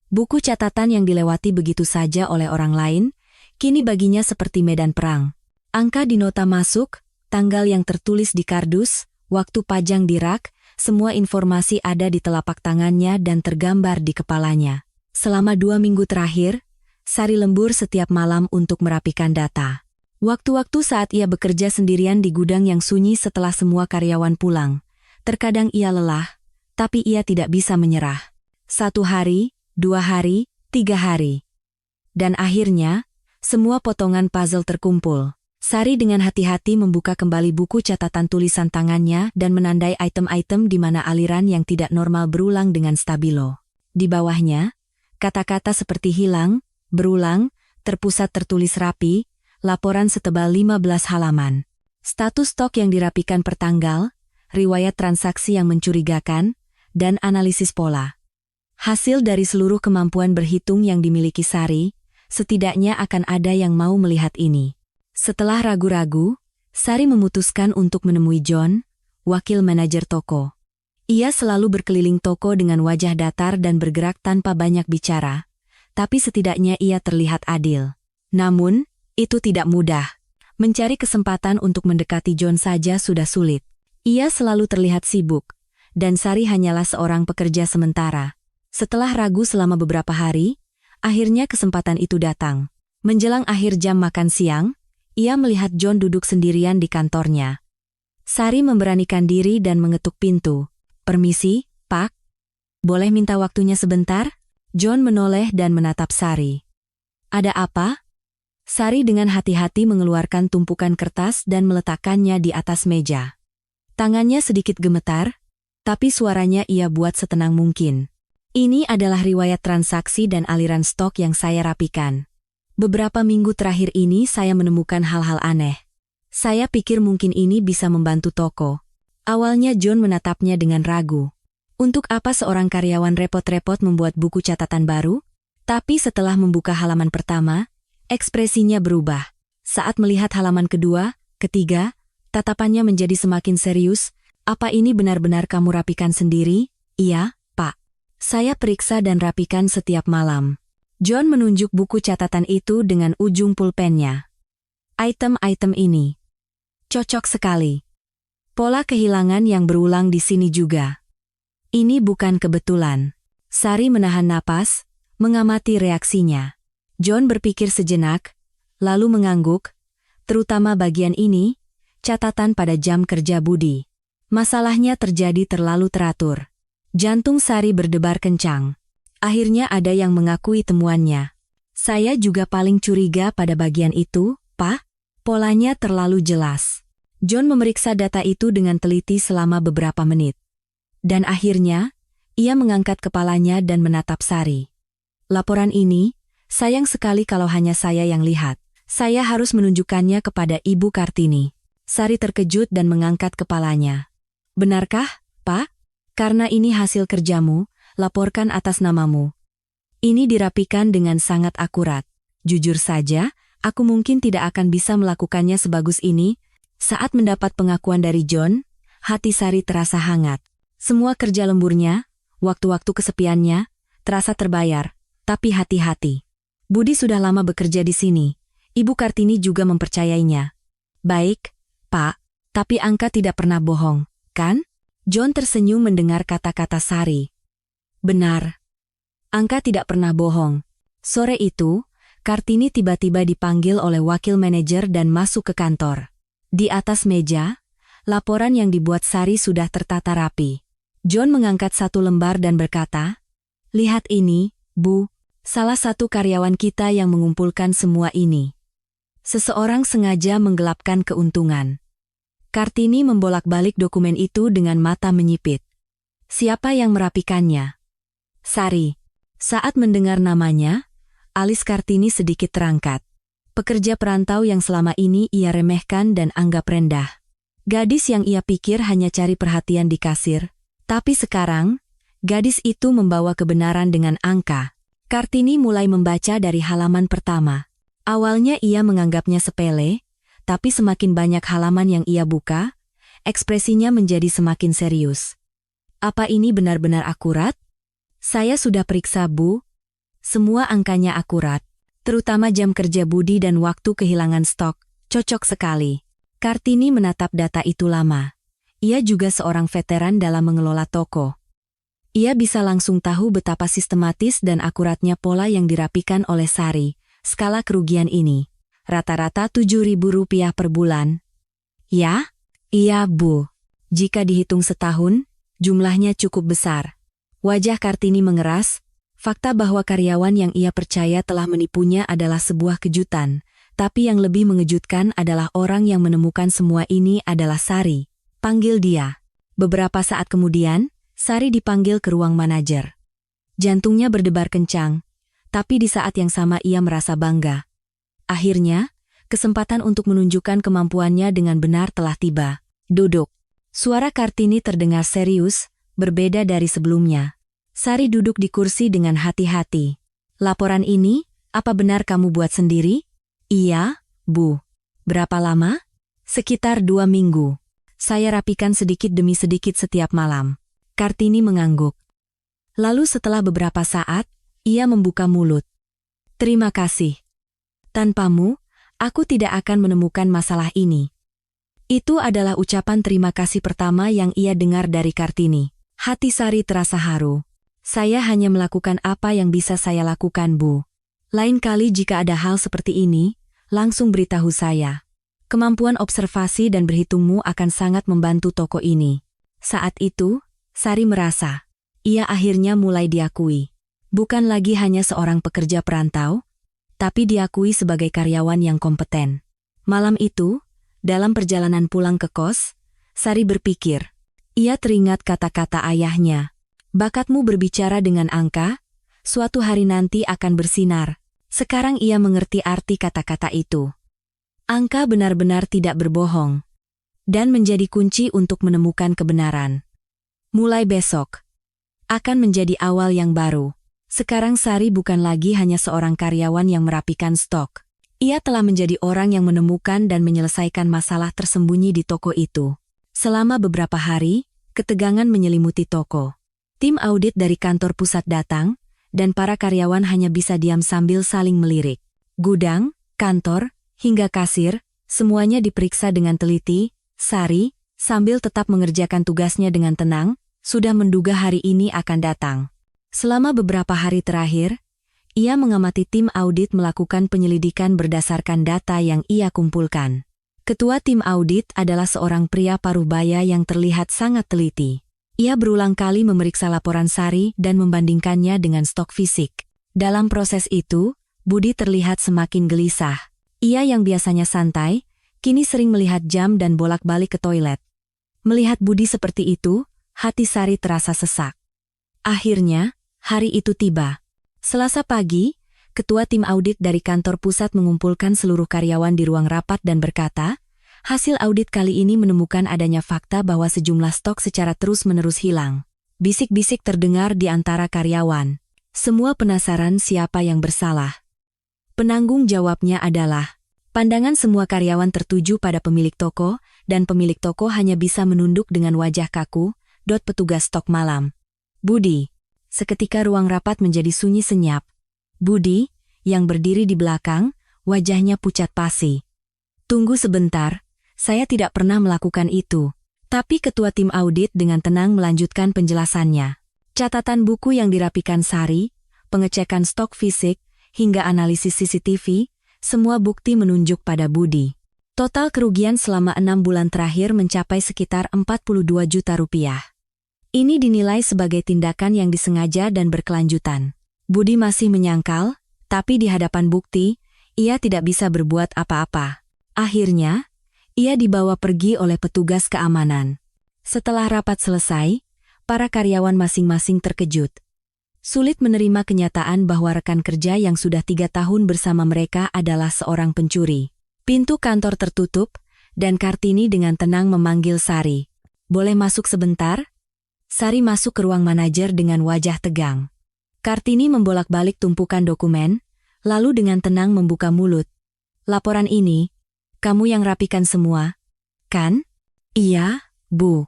Buku catatan yang dilewati begitu saja oleh orang lain, kini baginya seperti medan perang. Angka di nota masuk, tanggal yang tertulis di kardus, waktu pajang di rak, semua informasi ada di telapak tangannya dan tergambar di kepalanya. Selama 2 minggu terakhir, Sari lembur setiap malam untuk merapikan data. Waktu-waktu saat ia bekerja sendirian di gudang yang sunyi setelah semua karyawan pulang. Terkadang ia lelah, tapi ia tidak bisa menyerah. 1 hari, 2 hari, 3 hari. Dan akhirnya, semua potongan puzzle terkumpul. Sari dengan hati-hati membuka kembali buku catatan tulisan tangannya dan menandai item-item di mana aliran yang tidak normal berulang dengan stabilo. Di bawahnya, kata-kata seperti hilang, berulang, terpusat tertulis rapi, laporan setebal 15 halaman. Status stok yang dirapikan per tanggal, riwayat transaksi yang mencurigakan, dan analisis pola. Hasil dari seluruh kemampuan berhitung yang dimiliki Sari, setidaknya akan ada yang mau melihat ini. Setelah ragu-ragu, Sari memutuskan untuk menemui John, wakil manajer toko. Ia selalu berkeliling toko dengan wajah datar dan bergerak tanpa banyak bicara, tapi setidaknya ia terlihat adil. Namun, itu tidak mudah. Mencari kesempatan untuk mendekati John saja sudah sulit. Ia selalu terlihat sibuk, dan Sari hanyalah seorang pekerja sementara. Setelah ragu selama beberapa hari, akhirnya kesempatan itu datang. Menjelang akhir jam makan siang, ia melihat John duduk sendirian di kantornya. Sari memberanikan diri dan mengetuk pintu. "Permisi, Pak. Boleh minta waktunya sebentar?" John menoleh dan menatap Sari. "Ada apa?" Sari dengan hati-hati mengeluarkan tumpukan kertas dan meletakkannya di atas meja. Tangannya sedikit gemetar, tapi suaranya ia buat setenang mungkin. "Ini adalah riwayat transaksi dan aliran stok yang saya rapikan. Beberapa minggu terakhir ini saya menemukan hal-hal aneh. Saya pikir mungkin ini bisa membantu toko." Awalnya John menatapnya dengan ragu. Untuk apa seorang karyawan repot-repot membuat buku catatan baru? Tapi setelah membuka halaman pertama, ekspresinya berubah. Saat melihat halaman kedua, ketiga, tatapannya menjadi semakin serius. "Apa ini benar-benar kamu rapikan sendiri?" "Iya, Pak. Saya periksa dan rapikan setiap malam." John menunjuk buku catatan itu dengan ujung pulpennya. "Item-item ini cocok sekali. Pola kehilangan yang berulang di sini juga. Ini bukan kebetulan." Sari menahan napas, mengamati reaksinya. John berpikir sejenak, lalu mengangguk, terutama bagian ini, catatan pada jam kerja Budi. Masalahnya terjadi terlalu teratur. Jantung Sari berdebar kencang. Akhirnya ada yang mengakui temuannya. "Saya juga paling curiga pada bagian itu, Pak. Polanya terlalu jelas." John memeriksa data itu dengan teliti selama beberapa menit. Dan akhirnya, ia mengangkat kepalanya dan menatap Sari. "Laporan ini, sayang sekali kalau hanya saya yang lihat. Saya harus menunjukkannya kepada Ibu Kartini." Sari terkejut dan mengangkat kepalanya. Benarkah, Pak? Karena ini hasil kerjamu, laporkan atas namamu. Ini dirapikan dengan sangat akurat. Jujur saja, aku mungkin tidak akan bisa melakukannya sebagus ini. Saat mendapat pengakuan dari John, hati Sari terasa hangat. Semua kerja lemburnya, waktu-waktu kesepiannya, terasa terbayar. Tapi hati-hati. Budi sudah lama bekerja di sini. Ibu Kartini juga mempercayainya. Baik, Pak, tapi Angka tidak pernah bohong, kan? John tersenyum mendengar kata-kata Sari. Benar. Angka tidak pernah bohong. Sore itu, Kartini tiba-tiba dipanggil oleh wakil manajer dan masuk ke kantor. Di atas meja, laporan yang dibuat Sari sudah tertata rapi. John mengangkat satu lembar dan berkata, "Lihat ini, Bu, salah satu karyawan kita yang mengumpulkan semua ini. Seseorang sengaja menggelapkan keuntungan." Kartini membolak-balik dokumen itu dengan mata menyipit. Siapa yang merapikannya? Sari. Saat mendengar namanya, alis Kartini sedikit terangkat. Pekerja perantau yang selama ini ia remehkan dan anggap rendah. Gadis yang ia pikir hanya cari perhatian di kasir. Tapi sekarang, gadis itu membawa kebenaran dengan angka. Kartini mulai membaca dari halaman pertama. Awalnya ia menganggapnya sepele, tapi semakin banyak halaman yang ia buka, ekspresinya menjadi semakin serius. Apa ini benar-benar akurat? Saya sudah periksa, Bu. Semua angkanya akurat, terutama jam kerja Budi dan waktu kehilangan stok, cocok sekali. Kartini menatap data itu lama. Ia juga seorang veteran dalam mengelola toko. Ia bisa langsung tahu betapa sistematis dan akuratnya pola yang dirapikan oleh Sari. Skala kerugian ini, rata-rata Rp7.000 per bulan. Ya? Iya, Bu. Jika dihitung setahun, jumlahnya cukup besar. Wajah Kartini mengeras, fakta bahwa karyawan yang ia percaya telah menipunya adalah sebuah kejutan, tapi yang lebih mengejutkan adalah orang yang menemukan semua ini adalah Sari. Panggil dia. Beberapa saat kemudian, Sari dipanggil ke ruang manajer. Jantungnya berdebar kencang, tapi di saat yang sama ia merasa bangga. Akhirnya, kesempatan untuk menunjukkan kemampuannya dengan benar telah tiba. Duduk. Suara Kartini terdengar serius, berbeda dari sebelumnya. Sari duduk di kursi dengan hati-hati. Laporan ini, apa benar kamu buat sendiri? Iya, Bu. Berapa lama? Sekitar 2 minggu. Saya rapikan sedikit demi sedikit setiap malam. Kartini mengangguk. Lalu setelah beberapa saat, ia membuka mulut. Terima kasih. Tanpamu, aku tidak akan menemukan masalah ini. Itu adalah ucapan terima kasih pertama yang ia dengar dari Kartini. Hati Sari terasa haru. Saya hanya melakukan apa yang bisa saya lakukan, Bu. Lain kali jika ada hal seperti ini, langsung beritahu saya. Kemampuan observasi dan berhitungmu akan sangat membantu toko ini. Saat itu, Sari merasa, ia akhirnya mulai diakui. Bukan lagi hanya seorang pekerja perantau, tapi diakui sebagai karyawan yang kompeten. Malam itu, dalam perjalanan pulang ke kos, Sari berpikir. Ia teringat kata-kata ayahnya. Bakatmu berbicara dengan angka, suatu hari nanti akan bersinar. Sekarang ia mengerti arti kata-kata itu. Angka benar-benar tidak berbohong, dan menjadi kunci untuk menemukan kebenaran. Mulai besok, akan menjadi awal yang baru. Sekarang Sari bukan lagi hanya seorang karyawan yang merapikan stok. Ia telah menjadi orang yang menemukan dan menyelesaikan masalah tersembunyi di toko itu. Selama beberapa hari, ketegangan menyelimuti toko. Tim audit dari kantor pusat datang, dan para karyawan hanya bisa diam sambil saling melirik. Gudang, kantor, hingga kasir, semuanya diperiksa dengan teliti. Sari, sambil tetap mengerjakan tugasnya dengan tenang, sudah menduga hari ini akan datang. Selama beberapa hari terakhir, ia mengamati tim audit melakukan penyelidikan berdasarkan data yang ia kumpulkan. Ketua tim audit adalah seorang pria parubaya yang terlihat sangat teliti. Ia berulang kali memeriksa laporan Sari dan membandingkannya dengan stok fisik. Dalam proses itu, Budi terlihat semakin gelisah. Ia yang biasanya santai, kini sering melihat jam dan bolak-balik ke toilet. Melihat Budi seperti itu, hati Sari terasa sesak. Akhirnya, hari itu tiba. Selasa pagi, ketua tim audit dari kantor pusat mengumpulkan seluruh karyawan di ruang rapat dan berkata, Hasil audit kali ini menemukan adanya fakta bahwa sejumlah stok secara terus-menerus hilang. Bisik-bisik terdengar di antara karyawan. Semua penasaran siapa yang bersalah. Penanggung jawabnya adalah, pandangan semua karyawan tertuju pada pemilik toko, dan pemilik toko hanya bisa menunduk dengan wajah kaku, petugas stok malam. Budi. Seketika ruang rapat menjadi sunyi senyap. Budi, yang berdiri di belakang, wajahnya pucat pasi. Tunggu sebentar, saya tidak pernah melakukan itu. Tapi ketua tim audit dengan tenang melanjutkan penjelasannya. Catatan buku yang dirapikan Sari, pengecekan stok fisik, hingga analisis CCTV, semua bukti menunjuk pada Budi. Total kerugian selama 6 bulan terakhir mencapai sekitar 42 juta rupiah. Ini dinilai sebagai tindakan yang disengaja dan berkelanjutan. Budi masih menyangkal, tapi di hadapan bukti, ia tidak bisa berbuat apa-apa. Akhirnya, ia dibawa pergi oleh petugas keamanan. Setelah rapat selesai, para karyawan masing-masing terkejut. Sulit menerima kenyataan bahwa rekan kerja yang sudah 3 tahun bersama mereka adalah seorang pencuri. Pintu kantor tertutup, dan Kartini dengan tenang memanggil Sari. "Boleh masuk sebentar?" Sari masuk ke ruang manajer dengan wajah tegang. Kartini membolak-balik tumpukan dokumen, lalu dengan tenang membuka mulut. "Laporan ini, kamu yang rapikan semua, kan?" "Iya, Bu.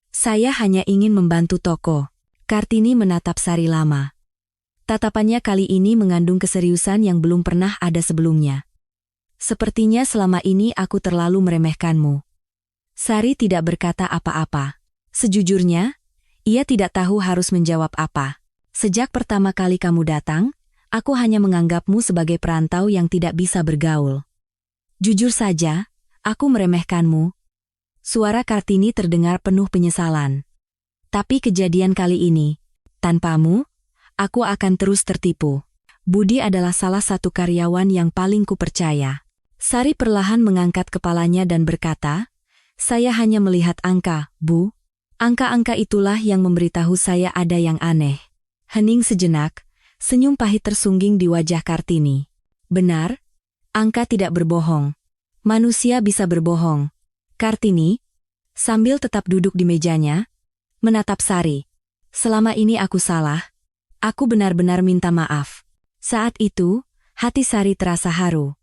Saya hanya ingin membantu toko." Kartini menatap Sari lama. Tatapannya kali ini mengandung keseriusan yang belum pernah ada sebelumnya. "Sepertinya selama ini aku terlalu meremehkanmu." Sari tidak berkata apa-apa. Sejujurnya, ia tidak tahu harus menjawab apa. "Sejak pertama kali kamu datang, aku hanya menganggapmu sebagai perantau yang tidak bisa bergaul. Jujur saja, aku meremehkanmu." Suara Kartini terdengar penuh penyesalan. "Tapi kejadian kali ini, tanpamu, aku akan terus tertipu." Budi adalah salah satu karyawan yang paling kupercaya. Sari perlahan mengangkat kepalanya dan berkata, "Saya hanya melihat angka, Bu. Angka-angka itulah yang memberitahu saya ada yang aneh." Hening sejenak, senyum pahit tersungging di wajah Kartini. "Benar, angka tidak berbohong. Manusia bisa berbohong." Kartini, sambil tetap duduk di mejanya, menatap Sari. "Selama ini aku salah. Aku benar-benar minta maaf." Saat itu, hati Sari terasa haru.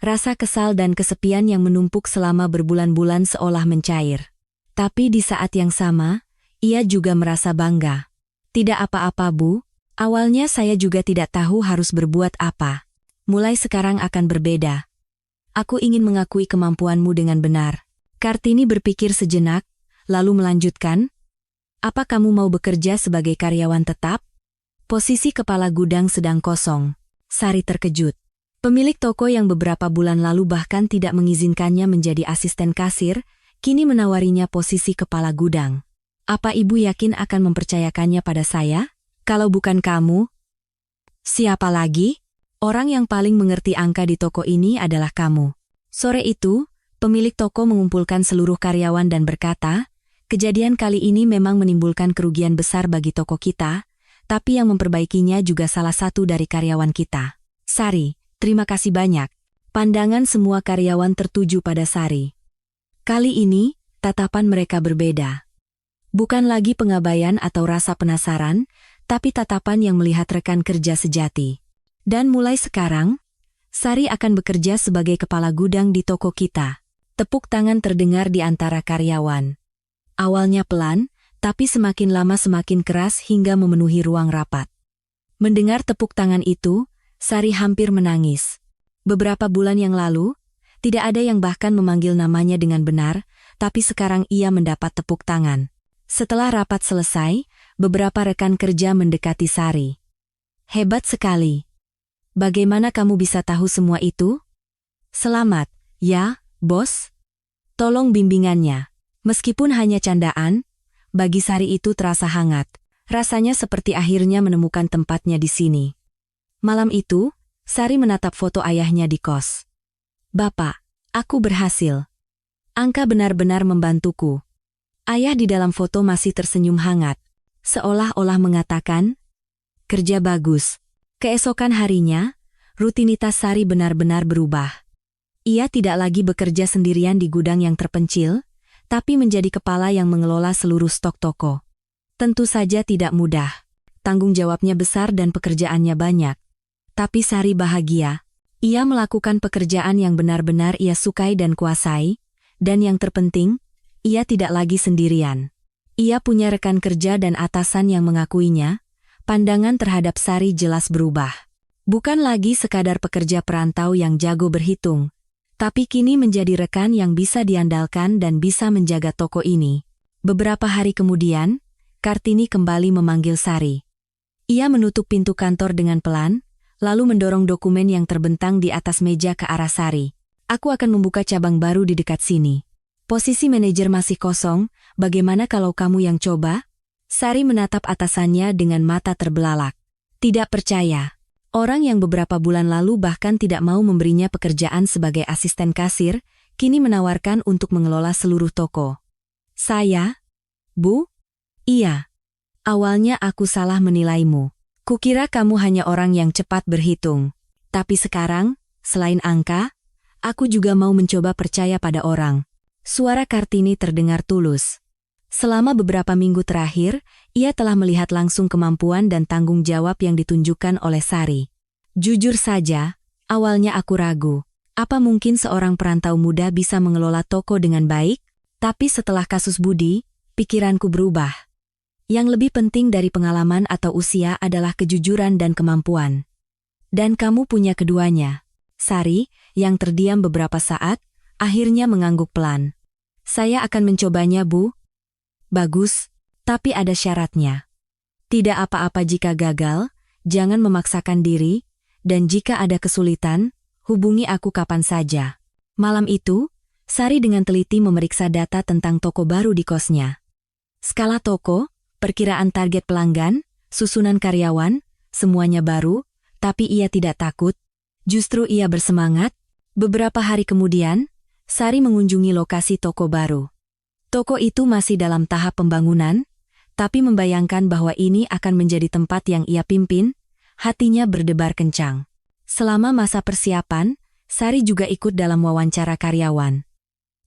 Rasa kesal dan kesepian yang menumpuk selama berbulan-bulan seolah mencair. Tapi di saat yang sama, ia juga merasa bangga. "Tidak apa-apa, Bu. Awalnya saya juga tidak tahu harus berbuat apa. Mulai sekarang akan berbeda. Aku ingin mengakui kemampuanmu dengan benar." Kartini berpikir sejenak, lalu melanjutkan, "Apa kamu mau bekerja sebagai karyawan tetap?" Posisi kepala gudang sedang kosong. Sari terkejut. Pemilik toko yang beberapa bulan lalu bahkan tidak mengizinkannya menjadi asisten kasir, kini menawarinya posisi kepala gudang. "Apa ibu yakin akan mempercayakannya pada saya? Kalau bukan kamu, siapa lagi? Orang yang paling mengerti angka di toko ini adalah kamu." Sore itu, pemilik toko mengumpulkan seluruh karyawan dan berkata, "Kejadian kali ini memang menimbulkan kerugian besar bagi toko kita, tapi yang memperbaikinya juga salah satu dari karyawan kita. Sari, terima kasih banyak." Pandangan semua karyawan tertuju pada Sari. Kali ini, tatapan mereka berbeda. Bukan lagi pengabaian atau rasa penasaran, tapi tatapan yang melihat rekan kerja sejati. "Dan mulai sekarang, Sari akan bekerja sebagai kepala gudang di toko kita." Tepuk tangan terdengar di antara karyawan. Awalnya pelan, tapi semakin lama semakin keras hingga memenuhi ruang rapat. Mendengar tepuk tangan itu, Sari hampir menangis. Beberapa bulan yang lalu, tidak ada yang bahkan memanggil namanya dengan benar, tapi sekarang ia mendapat tepuk tangan. Setelah rapat selesai, beberapa rekan kerja mendekati Sari. "Hebat sekali. Bagaimana kamu bisa tahu semua itu?" "Selamat, ya, Bos. Tolong bimbingannya." Meskipun hanya candaan, bagi Sari itu terasa hangat. Rasanya seperti akhirnya menemukan tempatnya di sini. Malam itu, Sari menatap foto ayahnya di kos. "Bapak, aku berhasil. Angka benar-benar membantuku." Ayah di dalam foto masih tersenyum hangat, seolah-olah mengatakan, "Kerja bagus." Keesokan harinya, rutinitas Sari benar-benar berubah. Ia tidak lagi bekerja sendirian di gudang yang terpencil, tapi menjadi kepala yang mengelola seluruh stok toko. Tentu saja tidak mudah. Tanggung jawabnya besar dan pekerjaannya banyak. Tapi Sari bahagia. Ia melakukan pekerjaan yang benar-benar ia sukai dan kuasai, dan yang terpenting, ia tidak lagi sendirian. Ia punya rekan kerja dan atasan yang mengakuinya. Pandangan terhadap Sari jelas berubah. Bukan lagi sekadar pekerja perantau yang jago berhitung, tapi kini menjadi rekan yang bisa diandalkan dan bisa menjaga toko ini. Beberapa hari kemudian, Kartini kembali memanggil Sari. Ia menutup pintu kantor dengan pelan, lalu mendorong dokumen yang terbentang di atas meja ke arah Sari. Aku akan membuka cabang baru di dekat sini. Posisi manajer masih kosong, bagaimana kalau kamu yang coba? Sari menatap atasannya dengan mata terbelalak. Tidak percaya. Orang yang beberapa bulan lalu bahkan tidak mau memberinya pekerjaan sebagai asisten kasir, kini menawarkan untuk mengelola seluruh toko. Saya? Bu? Iya. Awalnya aku salah menilaimu. Kukira kamu hanya orang yang cepat berhitung. Tapi sekarang, selain angka, aku juga mau mencoba percaya pada orang. Suara Kartini terdengar tulus. Selama beberapa minggu terakhir, ia telah melihat langsung kemampuan dan tanggung jawab yang ditunjukkan oleh Sari. Jujur saja, awalnya aku ragu. Apa mungkin seorang perantau muda bisa mengelola toko dengan baik? Tapi setelah kasus Budi, pikiranku berubah. Yang lebih penting dari pengalaman atau usia adalah kejujuran dan kemampuan. Dan kamu punya keduanya. Sari, yang terdiam beberapa saat, akhirnya mengangguk pelan. Saya akan mencobanya, Bu. Bagus, tapi ada syaratnya. Tidak apa-apa jika gagal, jangan memaksakan diri, dan jika ada kesulitan, hubungi aku kapan saja. Malam itu, Sari dengan teliti memeriksa data tentang toko baru di kosnya. Skala toko, perkiraan target pelanggan, susunan karyawan, semuanya baru, tapi ia tidak takut. Justru ia bersemangat. Beberapa hari kemudian, Sari mengunjungi lokasi toko baru. Toko itu masih dalam tahap pembangunan, tapi membayangkan bahwa ini akan menjadi tempat yang ia pimpin, hatinya berdebar kencang. Selama masa persiapan, Sari juga ikut dalam wawancara karyawan.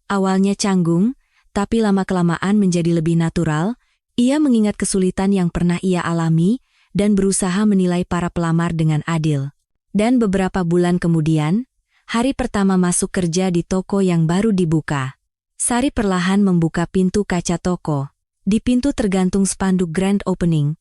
Awalnya canggung, tapi lama-kelamaan menjadi lebih natural. Ia mengingat kesulitan yang pernah ia alami dan berusaha menilai para pelamar dengan adil. Dan beberapa bulan kemudian, hari pertama masuk kerja di toko yang baru dibuka. Sari perlahan membuka pintu kaca toko. Di pintu tergantung spanduk Grand Opening,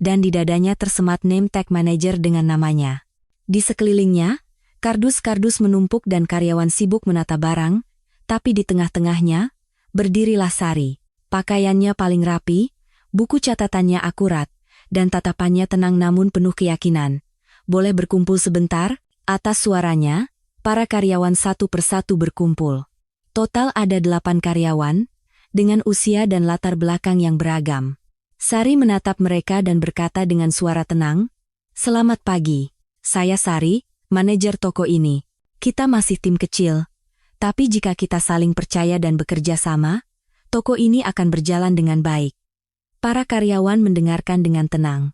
dan di dadanya tersemat name tag manager dengan namanya. Di sekelilingnya, kardus-kardus menumpuk dan karyawan sibuk menata barang, tapi di tengah-tengahnya, berdirilah Sari. Pakaiannya paling rapi, buku catatannya akurat, dan tatapannya tenang namun penuh keyakinan. Boleh berkumpul sebentar? Atas suaranya, para karyawan satu persatu berkumpul. Total ada 8 karyawan, dengan usia dan latar belakang yang beragam. Sari menatap mereka dan berkata dengan suara tenang, "Selamat pagi, saya Sari, manajer toko ini. Kita masih tim kecil, tapi jika kita saling percaya dan bekerja sama, toko ini akan berjalan dengan baik." Para karyawan mendengarkan dengan tenang.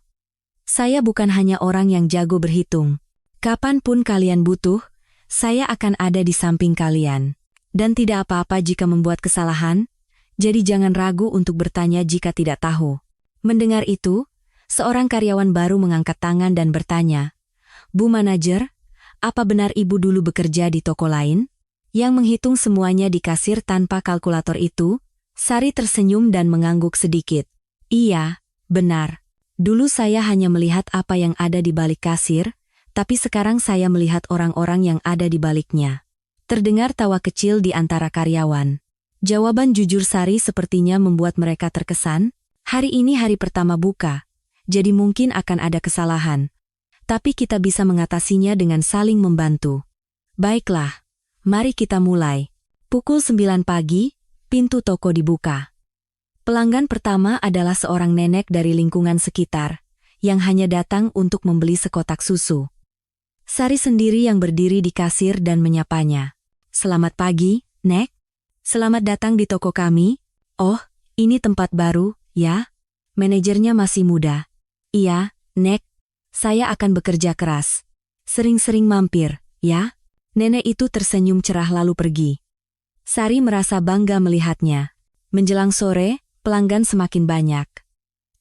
"Saya bukan hanya orang yang jago berhitung. Kapanpun kalian butuh, saya akan ada di samping kalian. Dan tidak apa-apa jika membuat kesalahan, jadi jangan ragu untuk bertanya jika tidak tahu." Mendengar itu, seorang karyawan baru mengangkat tangan dan bertanya, "Bu manajer, apa benar ibu dulu bekerja di toko lain?" Yang menghitung semuanya di kasir tanpa kalkulator itu, Sari tersenyum dan mengangguk sedikit. "Iya, benar. Dulu saya hanya melihat apa yang ada di balik kasir, tapi sekarang saya melihat orang-orang yang ada di baliknya." Terdengar tawa kecil di antara karyawan. Jawaban jujur Sari sepertinya membuat mereka terkesan. Hari ini hari pertama buka, jadi mungkin akan ada kesalahan. Tapi kita bisa mengatasinya dengan saling membantu. Baiklah, mari kita mulai. Pukul 9 pagi, pintu toko dibuka. Pelanggan pertama adalah seorang nenek dari lingkungan sekitar, yang hanya datang untuk membeli sekotak susu. Sari sendiri yang berdiri di kasir dan menyapanya. "Selamat pagi, Nek. Selamat datang di toko kami." "Oh, ini tempat baru, ya?" Manajernya masih muda. "Iya, Nek. Saya akan bekerja keras. Sering-sering mampir, ya?" Nenek itu tersenyum cerah lalu pergi. Sari merasa bangga melihatnya. Menjelang sore, pelanggan semakin banyak.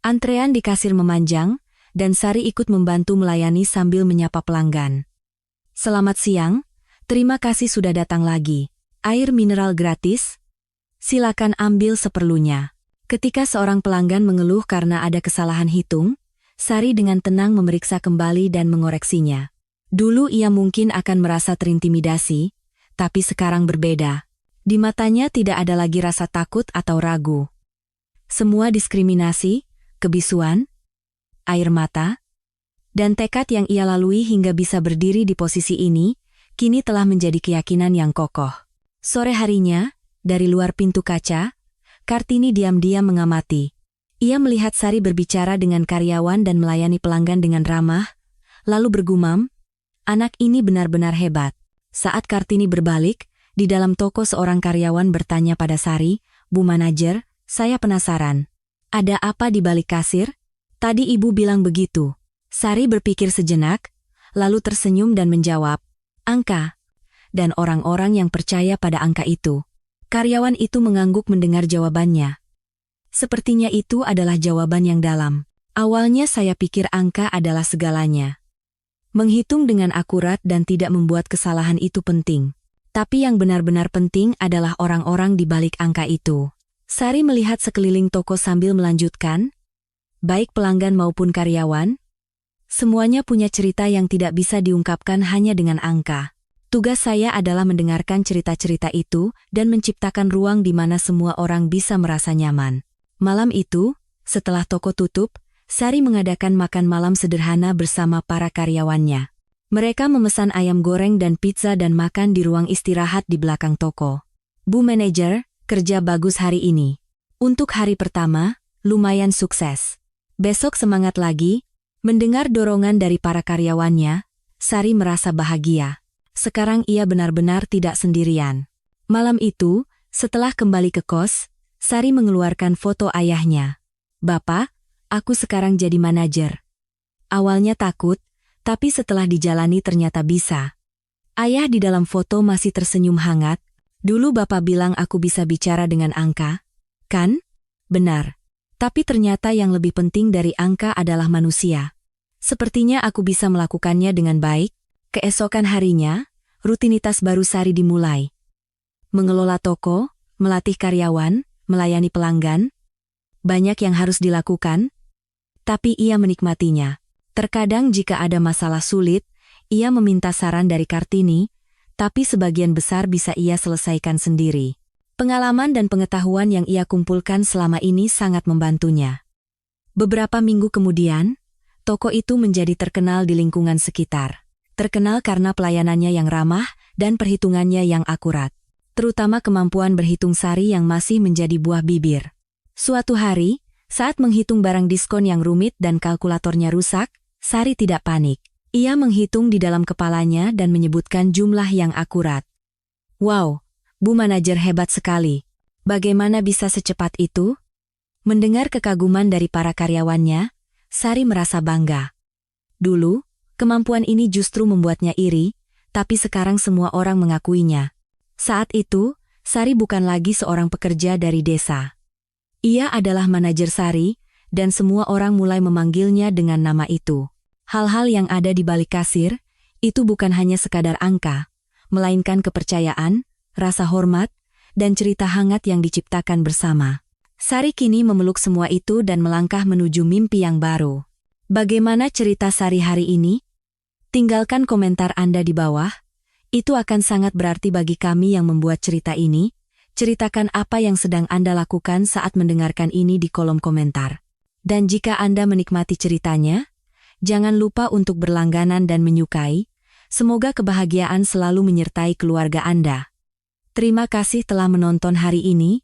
Antrean di kasir memanjang, dan Sari ikut membantu melayani sambil menyapa pelanggan. Selamat siang, terima kasih sudah datang lagi. Air mineral gratis? Silakan ambil seperlunya. Ketika seorang pelanggan mengeluh karena ada kesalahan hitung, Sari dengan tenang memeriksa kembali dan mengoreksinya. Dulu ia mungkin akan merasa terintimidasi, tapi sekarang berbeda. Di matanya tidak ada lagi rasa takut atau ragu. Semua diskriminasi, kebisuan, air mata, dan tekad yang ia lalui hingga bisa berdiri di posisi ini, kini telah menjadi keyakinan yang kokoh. Sore harinya, dari luar pintu kaca, Kartini diam-diam mengamati. Ia melihat Sari berbicara dengan karyawan dan melayani pelanggan dengan ramah, lalu bergumam, anak ini benar-benar hebat. Saat Kartini berbalik, di dalam toko seorang karyawan bertanya pada Sari, Bu Manajer, saya penasaran. Ada apa di balik kasir? Tadi ibu bilang begitu. Sari berpikir sejenak, lalu tersenyum dan menjawab, angka. Dan orang-orang yang percaya pada angka itu. Karyawan itu mengangguk mendengar jawabannya. Sepertinya itu adalah jawaban yang dalam. Awalnya saya pikir angka adalah segalanya. Menghitung dengan akurat dan tidak membuat kesalahan itu penting. Tapi yang benar-benar penting adalah orang-orang di balik angka itu. Sari melihat sekeliling toko sambil melanjutkan, baik pelanggan maupun karyawan, semuanya punya cerita yang tidak bisa diungkapkan hanya dengan angka. Tugas saya adalah mendengarkan cerita-cerita itu dan menciptakan ruang di mana semua orang bisa merasa nyaman. Malam itu, setelah toko tutup, Sari mengadakan makan malam sederhana bersama para karyawannya. Mereka memesan ayam goreng dan pizza dan makan di ruang istirahat di belakang toko. Bu Manajer, kerja bagus hari ini. Untuk hari pertama, lumayan sukses. Besok semangat lagi. Mendengar dorongan dari para karyawannya, Sari merasa bahagia. Sekarang ia benar-benar tidak sendirian. Malam itu, setelah kembali ke kos, Sari mengeluarkan foto ayahnya. Bapak, aku sekarang jadi manajer. Awalnya takut, tapi setelah dijalani ternyata bisa. Ayah di dalam foto masih tersenyum hangat. Dulu Bapak bilang aku bisa bicara dengan angka. Kan? Benar. Tapi ternyata yang lebih penting dari angka adalah manusia. Sepertinya aku bisa melakukannya dengan baik. Keesokan harinya, rutinitas baru Sari dimulai. Mengelola toko, melatih karyawan, melayani pelanggan. Banyak yang harus dilakukan, tapi ia menikmatinya. Terkadang jika ada masalah sulit, ia meminta saran dari Kartini, tapi sebagian besar bisa ia selesaikan sendiri. Pengalaman dan pengetahuan yang ia kumpulkan selama ini sangat membantunya. Beberapa minggu kemudian, toko itu menjadi terkenal di lingkungan sekitar. Terkenal karena pelayanannya yang ramah dan perhitungannya yang akurat. Terutama kemampuan berhitung Sari yang masih menjadi buah bibir. Suatu hari, saat menghitung barang diskon yang rumit dan kalkulatornya rusak, Sari tidak panik. Ia menghitung di dalam kepalanya dan menyebutkan jumlah yang akurat. Wow, Bu Manajer hebat sekali. Bagaimana bisa secepat itu? Mendengar kekaguman dari para karyawannya, Sari merasa bangga. Dulu, kemampuan ini justru membuatnya iri, tapi sekarang semua orang mengakuinya. Saat itu, Sari bukan lagi seorang pekerja dari desa. Ia adalah manajer Sari, dan semua orang mulai memanggilnya dengan nama itu. Hal-hal yang ada di balik kasir, itu bukan hanya sekadar angka, melainkan kepercayaan, rasa hormat, dan cerita hangat yang diciptakan bersama. Sari kini memeluk semua itu dan melangkah menuju mimpi yang baru. Bagaimana cerita Sari hari ini? Tinggalkan komentar Anda di bawah. Itu akan sangat berarti bagi kami yang membuat cerita ini. Ceritakan apa yang sedang Anda lakukan saat mendengarkan ini di kolom komentar. Dan jika Anda menikmati ceritanya, jangan lupa untuk berlangganan dan menyukai. Semoga kebahagiaan selalu menyertai keluarga Anda. Terima kasih telah menonton hari ini.